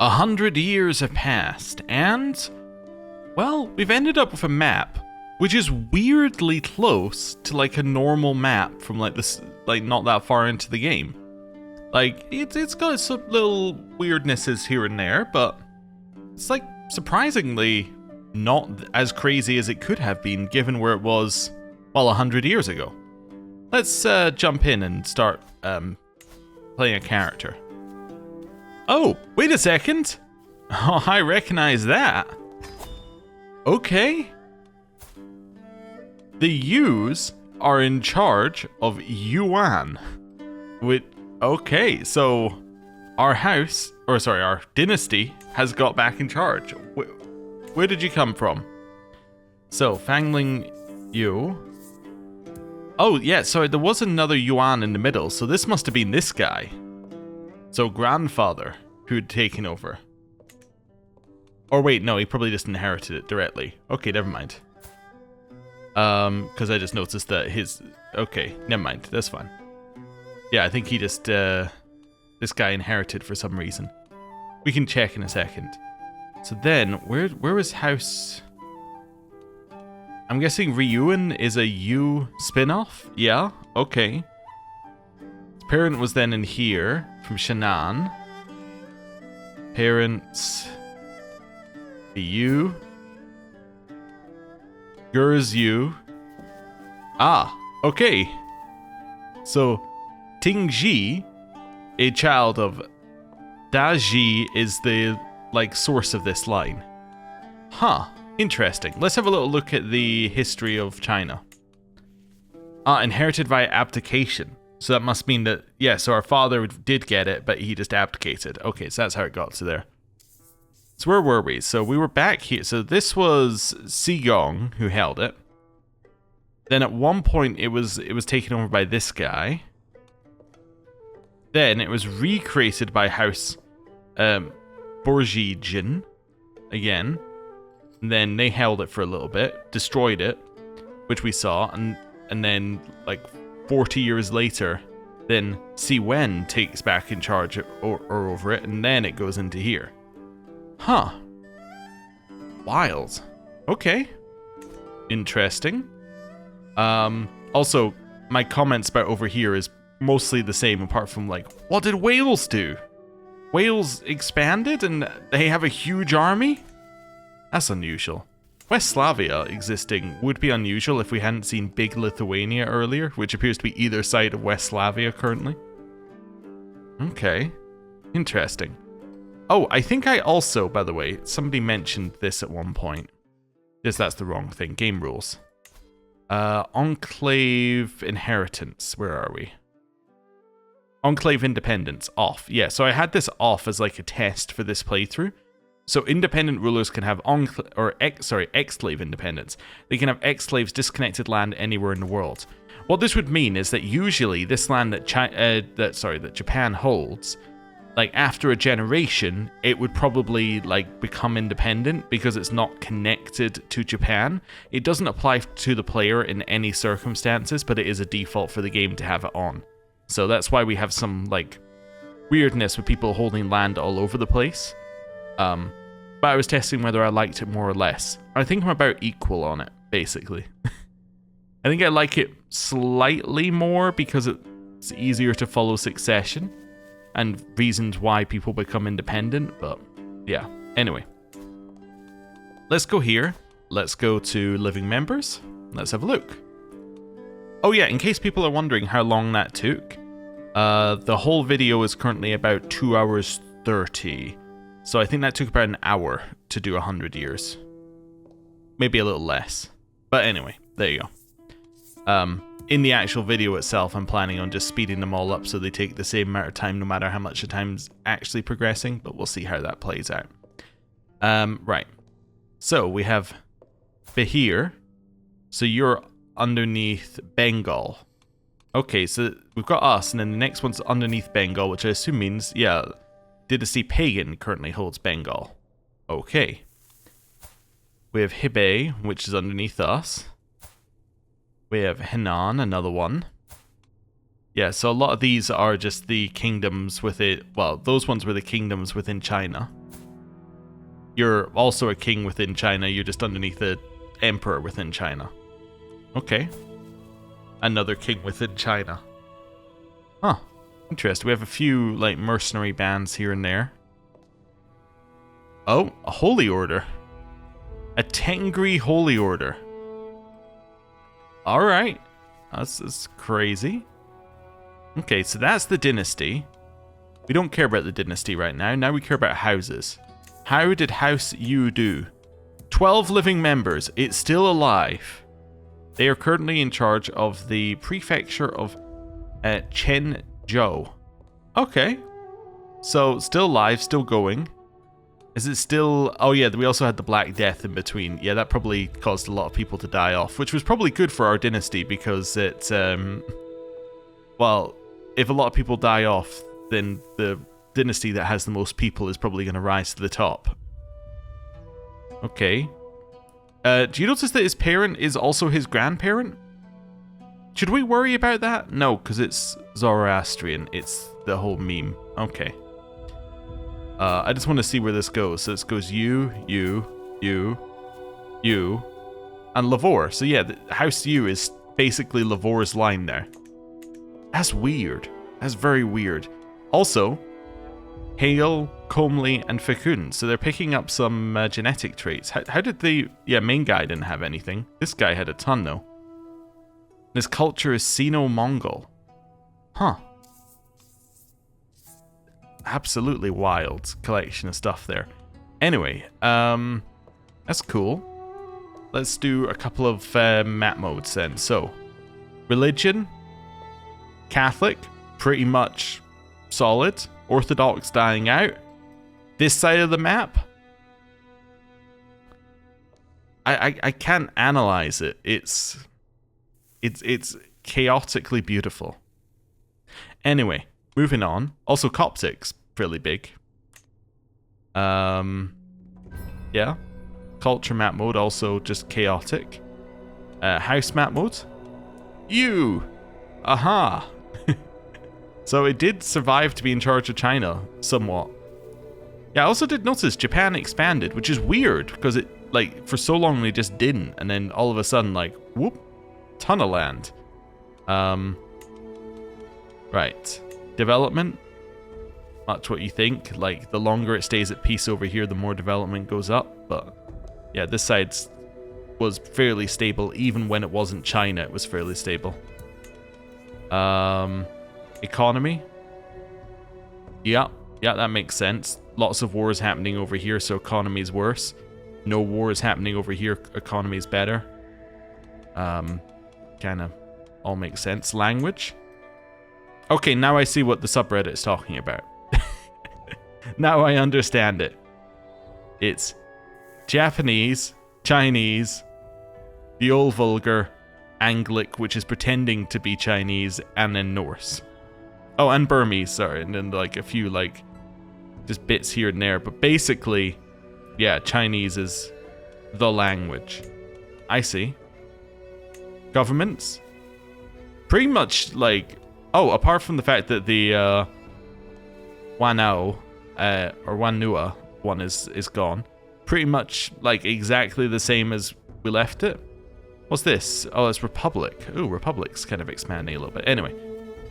100 years have passed, and, well, we've ended up with a map, which is weirdly close to like a normal map from like this, like not that far into the game. Like, it's got some little weirdnesses here and there, but it's like surprisingly not as crazy as it could have been given where it was, well, 100 years ago. Let's jump in and start playing a character. Oh, wait a second. Oh, I recognize that. Okay. The Yus are in charge of Yuan. Okay, so our house, or sorry, our dynasty has got back in charge. Where did you come from? So, Fangling Yu. Oh, yeah, sorry, there was another Yuan in the middle, so this must have been this guy. So, grandfather, who'd taken over. Or wait, no, he probably just inherited it directly. Okay, never mind. Because I just noticed that his... Okay, never mind, that's fine. Yeah, I think he just, this guy inherited for some reason. We can check in a second. So then, where was house... I'm guessing Ryuan is a Yu spin-off? Yeah, okay. His parent was then in here, from Shannan. Parents... The Yu. Gur's Yu. Ah, okay. So... Tingji, a child of Daji, is the, like, source of this line. Huh, interesting. Let's have a little look at the history of China. Inherited via abdication. So that must mean that, yeah, so our father did get it, but he just abdicated. Okay, so that's how it got to there. So where were we? So we were back here. So this was Sigong who held it. Then at one point it was taken over by this guy. Then it was recreated by House Borjigin again. And then they held it for a little bit, destroyed it, which we saw, and then like 40 years later, then Si Wen takes back in charge or over it, and then it goes into here. Huh. Wild. Okay. Interesting. Also, my comments about over here is mostly the same, apart from like, what did Wales do? Wales expanded and they have a huge army? That's unusual. Westslavia existing would be unusual if we hadn't seen Big Lithuania earlier, which appears to be either side of Westslavia currently. Okay. Interesting. Oh, I think I also, by the way, somebody mentioned this at one point. Yes, that's the wrong thing. Game rules. Enclave inheritance. Where are we? Enclave independence, off. Yeah, so I had this off as like a test for this playthrough. So independent rulers can have exclave independence. They can have exclaves disconnected land anywhere in the world. What this would mean is that usually this land that Japan holds, like after a generation, it would probably like become independent because it's not connected to Japan. It doesn't apply to the player in any circumstances, but it is a default for the game to have it on. So that's why we have some, like, weirdness with people holding land all over the place. But I was testing whether I liked it more or less. I think I'm about equal on it, basically. I think I like it slightly more because it's easier to follow succession and reasons why people become independent, but yeah. Anyway. Let's go here. Let's go to living members. Let's have a look. Oh yeah, in case people are wondering how long that took, the whole video is currently about 2 hours 30. So I think that took about an hour to do 100 years. Maybe a little less. But anyway, there you go. In the actual video itself, I'm planning on just speeding them all up so they take the same amount of time no matter how much the time's actually progressing, but we'll see how that plays out. Right. So we have Behir. So you're underneath Bengal. Okay, so we've got us, and then the next one's underneath Bengal, which I assume means, yeah, Dynasty Pagan currently holds Bengal. Okay. We have Hebei, which is underneath us. We have Henan, another one. Yeah, so a lot of these are just the kingdoms with it. Well, those ones were the kingdoms within China. you're also a king within China. You're just underneath the emperor within China. Okay. Another king within China. Huh. Interesting. We have a few, like, mercenary bands here and there. Oh, a holy order. A Tengri holy order. Alright. That's crazy. Okay, so that's the dynasty. We don't care about the dynasty right now. Now we care about houses. How did House Yu do? 12 living members. It's still alive. They are currently in charge of the prefecture of Chenzhou. Okay. So, still alive, still going. Is it still... Oh yeah, we also had the Black Death in between. Yeah, that probably caused a lot of people to die off, which was probably good for our dynasty because it... well, if a lot of people die off, then the dynasty that has the most people is probably going to rise to the top. Okay. Do you notice that his parent is also his grandparent? Should we worry about that? No, because it's Zoroastrian. It's the whole meme. Okay. I just want to see where this goes. So this goes you, and Lavore. So yeah, House U is basically Lavore's line there. That's weird. That's very weird. Also, Hale, Comely, and Fecund. So they're picking up some genetic traits. How did the... Yeah, main guy didn't have anything. This guy had a ton, though. His culture is Sino-Mongol. Huh. Absolutely wild collection of stuff there. Anyway, that's cool. Let's do a couple of map modes then. So, religion, Catholic, pretty much solid. Orthodox dying out. This side of the map, I can't analyze it. It's chaotically beautiful. Anyway, moving on. Also, Coptic's fairly big. Yeah. Culture map mode, also just chaotic. House map mode. Aha. So it did survive to be in charge of China, somewhat. Yeah, I also did notice Japan expanded, which is weird, because it, like, for so long they just didn't, and then all of a sudden, like, whoop, ton of land. Right. Development. Much what you think. Like, the longer it stays at peace over here, the more development goes up, but yeah, this side was fairly stable, even when it wasn't China, it was fairly stable. Economy. Yeah, that makes sense. Lots of wars happening over here, so economy is worse. No wars happening over here, economy is better. Kind of all makes sense. Language. Okay, now I see what the subreddit is talking about. Now I understand it. It's Japanese, Chinese, the Old Vulgar, Anglic, which is pretending to be Chinese, and then Norse. Oh, and Burmese, sorry, and then like a few like just bits here and there, but basically, yeah, Chinese is the language. I see. Governments? Pretty much like, oh, apart from the fact that the Wanao or Wanua one is gone, pretty much like exactly the same as we left it. What's this? Oh, it's Republic. Ooh, Republic's kind of expanding a little bit. Anyway.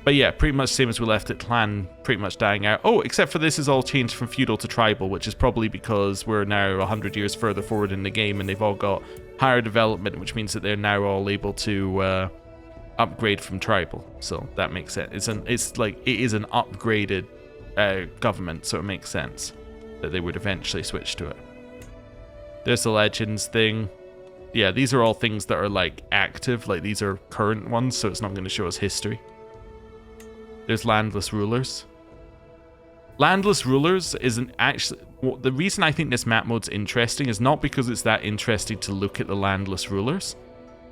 But yeah, pretty much same as we left it. Clan pretty much dying out. Oh, except for this is all changed from feudal to tribal, which is probably because we're now 100 years further forward in the game and they've all got higher development, which means that they're now all able to upgrade from tribal. So that makes sense. It is an upgraded government, so it makes sense that they would eventually switch to it. There's the legends thing. Yeah, these are all things that are like active, like these are current ones, so it's not going to show us history. There's landless rulers. Landless rulers isn't actually... Well, the reason I think this map mode's interesting is not because it's that interesting to look at the landless rulers,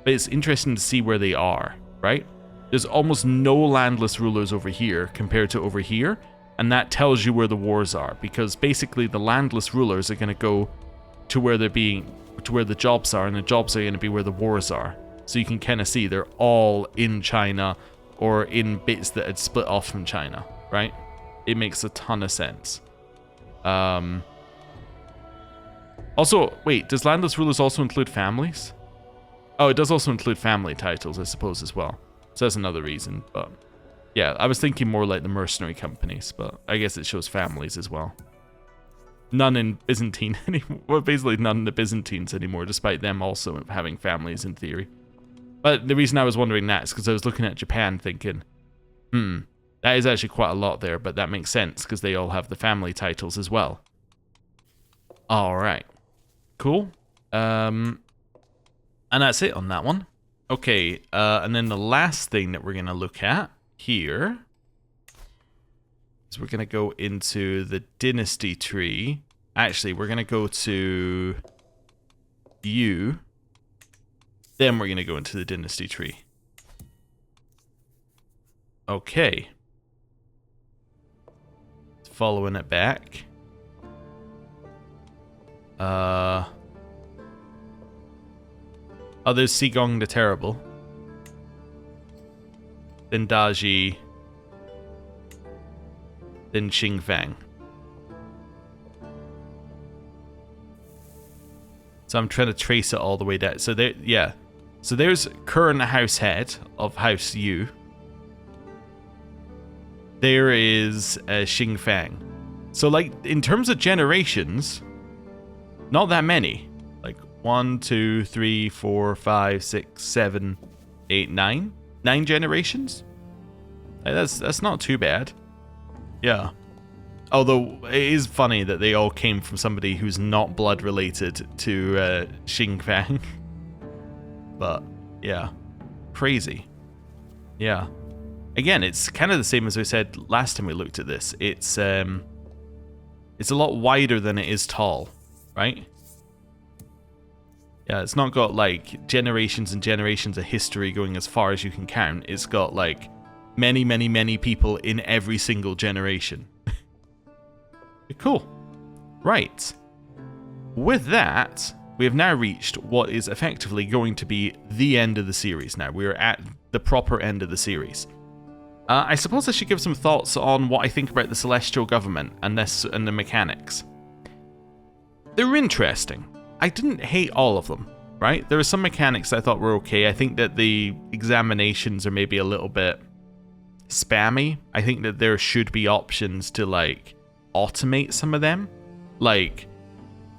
but it's interesting to see where they are, right? There's almost no landless rulers over here compared to over here, and that tells you where the wars are, because basically the landless rulers are going to go to where they're being... to where the jobs are, and the jobs are going to be where the wars are. So you can kind of see they're all in China, or in bits that had split off from China, right? It makes a ton of sense. Also, wait, does landless rulers also include families? Oh, it does also include family titles, I suppose, as well. So that's another reason, but... Yeah, I was thinking more like the mercenary companies, but I guess it shows families as well. None in Byzantine anymore. Well, basically none in the Byzantines anymore, despite them also having families in theory. But the reason I was wondering that is because I was looking at Japan thinking, that is actually quite a lot there, but that makes sense because they all have the family titles as well. Alright. Cool. And that's it on that one. Okay, and then the last thing that we're going to look at here is we're going to go into the Dynasty tree. Actually, we're going to go to U. Then we're going to go into the Dynasty tree. Okay. Following it back. Oh, there's Sigong the Terrible. Then Daji. Then Xingfang. So I'm trying to trace it all the way down. So there, yeah. So there's current house head of House Yu. There is Xingfang. So like in terms of generations, not that many. Like 1, 2, 3, 4, 5, 6, 7, 8, 9. 9 generations? Like that's not too bad. Yeah. Although it is funny that they all came from somebody who's not blood related to Xingfang. But yeah, crazy. Yeah. Again, it's kind of the same as we said last time we looked at this. It's a lot wider than it is tall, right? Yeah, it's not got like generations and generations of history going as far as you can count. It's got like many, many, many people in every single generation. Cool. Right. With that, we have now reached what is effectively going to be the end of the series now. We are at the proper end of the series. I suppose I should give some thoughts on what I think about the Celestial Government and the mechanics. They're interesting. I didn't hate all of them, right? There are some mechanics I thought were okay. I think that the examinations are maybe a little bit spammy. I think that there should be options to like automate some of them. Like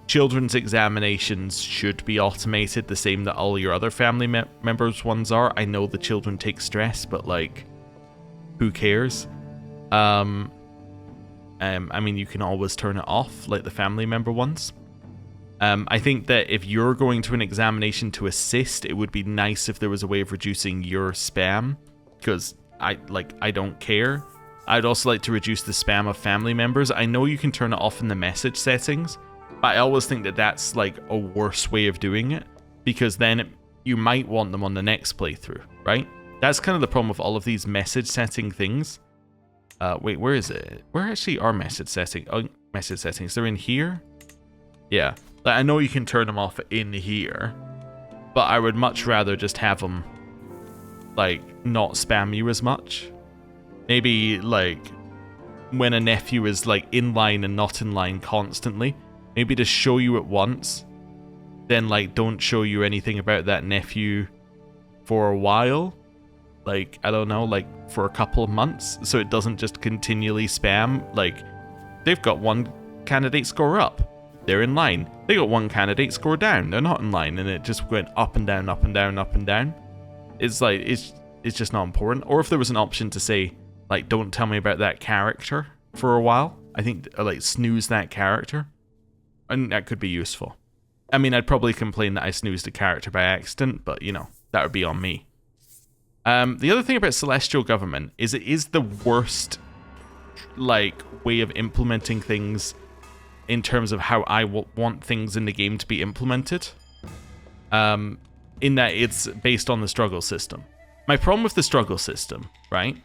children's examinations should be automated the same that all your other family members ones are. I know the children take stress, but like who cares? I mean, you can always turn it off like the family member ones. I think that if you're going to an examination to assist, it would be nice if there was a way of reducing your spam, because I don't care. I'd also like to reduce the spam of family members. I know you can turn it off in the message settings, but I always think that that's like a worse way of doing it, because then you might want them on the next playthrough, right? That's kind of the problem with all of these message setting things. Wait, where is it? Where actually are message settings? Oh, message settings. They're in here? Yeah. Like, I know you can turn them off in here, but I would much rather just have them, like, not spam you as much. Maybe, like, when a nephew is, like, in line and not in line constantly, maybe just show you it once, then, like, don't show you anything about that nephew for a while. Like, I don't know, like, for a couple of months, so it doesn't just continually spam. Like, they've got one candidate score up. They're in line. They got one candidate score down. They're not in line, and it just went up and down, up and down, up and down. It's like, it's just not important. Or if there was an option to say, like, don't tell me about that character for a while. I think, like, snooze that character. And that could be useful. I mean, I'd probably complain that I snoozed a character by accident, but, you know, that would be on me. The other thing about Celestial Government is it is the worst, like, way of implementing things in terms of how I want things in the game to be implemented. In that it's based on the struggle system. My problem with the struggle system, right,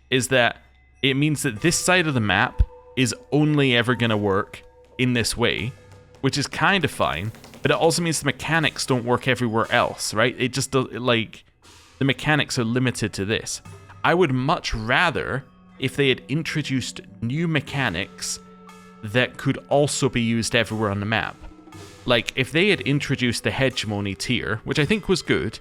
is that it means that this side of the map is only ever going to work in this way, which is kind of fine, but it also means the mechanics don't work everywhere else, right? It just does, like, the mechanics are limited to this. I would much rather if they had introduced new mechanics that could also be used everywhere on the map. like, if they had introduced the hegemony tier, which I think was good,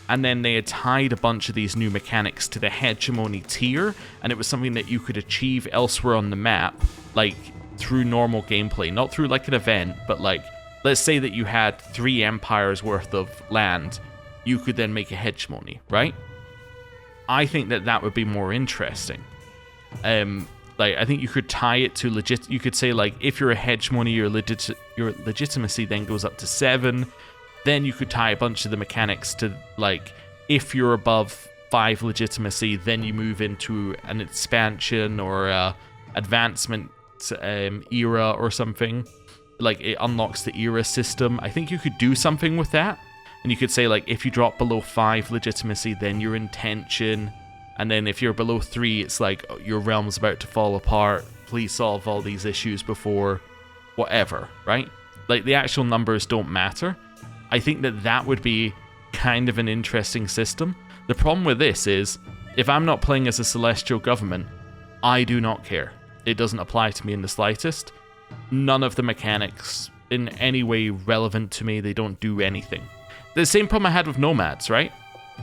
and then they had tied a bunch of these new mechanics to the hegemony tier, and it was something that you could achieve elsewhere on the map, like, through normal gameplay, not through, like, an event, but, like, let's say that you had 3 empires worth of land, you could then make a hegemony, right? I think that that would be more interesting. Like, I think you could tie it to you could say, like, if you're a hegemony, your legitimacy then goes up to 7. Then you could tie a bunch of the mechanics to, like, if you're above 5 legitimacy, then you move into an expansion or advancement era or something. Like, it unlocks the era system. I think you could do something with that. And you could say, like, if you drop below 5 legitimacy, then you're in tension. And then if you're below 3, it's like, your realm's about to fall apart. Please solve all these issues before whatever, right? Like, the actual numbers don't matter. I think that that would be kind of an interesting system. The problem with this is, if I'm not playing as a celestial government, I do not care. It doesn't apply to me in the slightest. None of the mechanics in any way relevant to me. They don't do anything. The same problem I had with Nomads, right?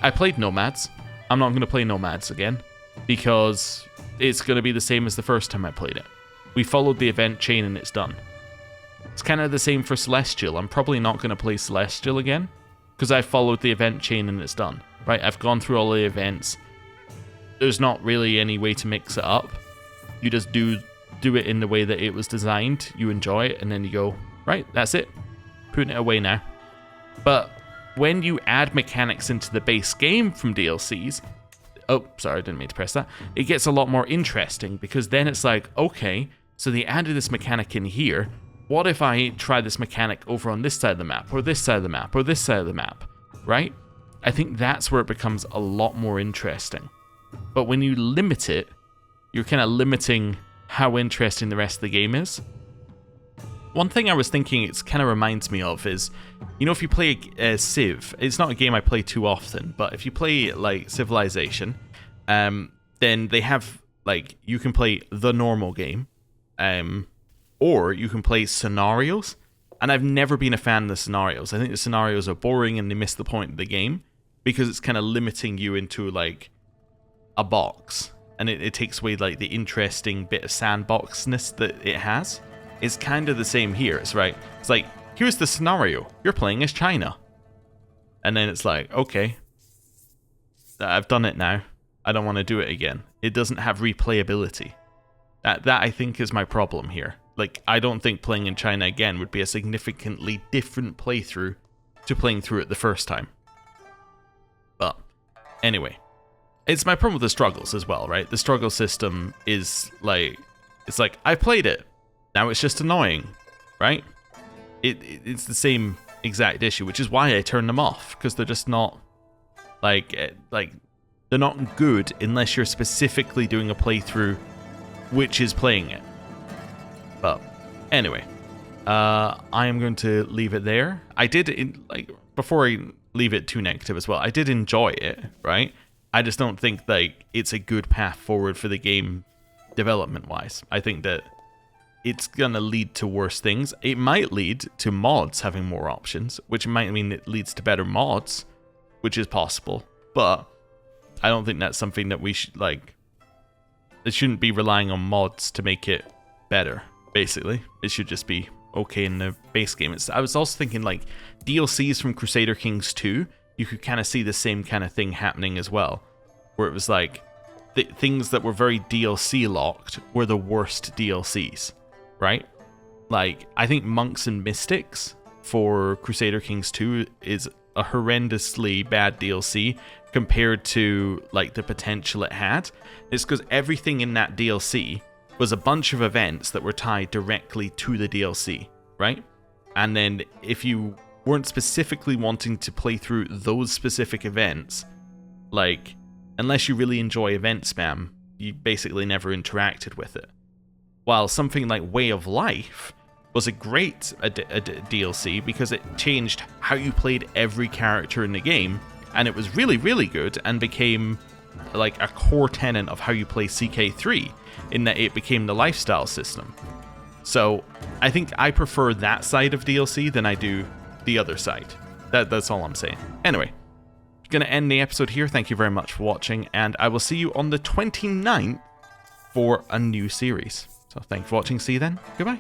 I played Nomads. I'm not going to play Nomads again because it's going to be the same as the first time I played it. We followed the event chain and it's done. It's kind of the same for Celestial. I'm probably not going to play Celestial again because I followed the event chain and it's done, right? I've gone through all the events. There's not really any way to mix it up. You just do it in the way that it was designed. You enjoy it and then you go, right, that's it. Putting it away now. But when you add mechanics into the base game from DLCs, oh, sorry, I didn't mean to press that. It gets a lot more interesting because then it's like, okay, so they added this mechanic in here. What if I try this mechanic over on this side of the map, or this side of the map, or this side of the map, right? I think that's where it becomes a lot more interesting. But when you limit it, you're kind of limiting how interesting the rest of the game is. One thing I was thinking it kind of reminds me of is, you know, if you play Civ, it's not a game I play too often, but if you play, like, Civilization, then they have, like, you can play the normal game, or you can play scenarios, and I've never been a fan of the scenarios. I think the scenarios are boring and they miss the point of the game, because it's kind of limiting you into, like, a box, and it takes away, like, the interesting bit of sandboxness that it has. It's kind of the same here. It's right. It's like, here's the scenario. You're playing as China. And then it's like, okay, I've done it now. I don't want to do it again. It doesn't have replayability. That I think is my problem here. Like, I don't think playing in China again would be a significantly different playthrough to playing through it the first time. But anyway, it's my problem with the struggles as well, right? The struggle system is like, it's like, I played it. Now it's just annoying, right? It's the same exact issue, which is why I turn them off, because they're just not, like they're not good unless you're specifically doing a playthrough which is playing it. But anyway, I am going to leave it there. I did, before I leave it too negative as well, I did enjoy it, right? I just don't think, like, it's a good path forward for the game development-wise. I think that it's going to lead to worse things. It might lead to mods having more options, which might mean it leads to better mods, which is possible. But I don't think that's something that we should, like, it shouldn't be relying on mods to make it better, basically. It should just be okay in the base game. I was also thinking, like, DLCs from Crusader Kings II, you could kind of see the same kind of thing happening as well, where it was like, the things that were very DLC locked were the worst DLCs. Right? Like, I think Monks and Mystics for Crusader Kings 2 is a horrendously bad DLC compared to, like, the potential it had. It's because everything in that DLC was a bunch of events that were tied directly to the DLC, right? And then if you weren't specifically wanting to play through those specific events, like, unless you really enjoy event spam, you basically never interacted with it. While something like Way of Life was a great DLC because it changed how you played every character in the game, and it was really, really good and became like a core tenet of how you play CK3 in that it became the lifestyle system. So I think I prefer that side of DLC than I do the other side. That's all I'm saying. Anyway, going to end the episode here. Thank you very much for watching, and I will see you on the 29th for a new series. So thanks for watching. See you then. Goodbye.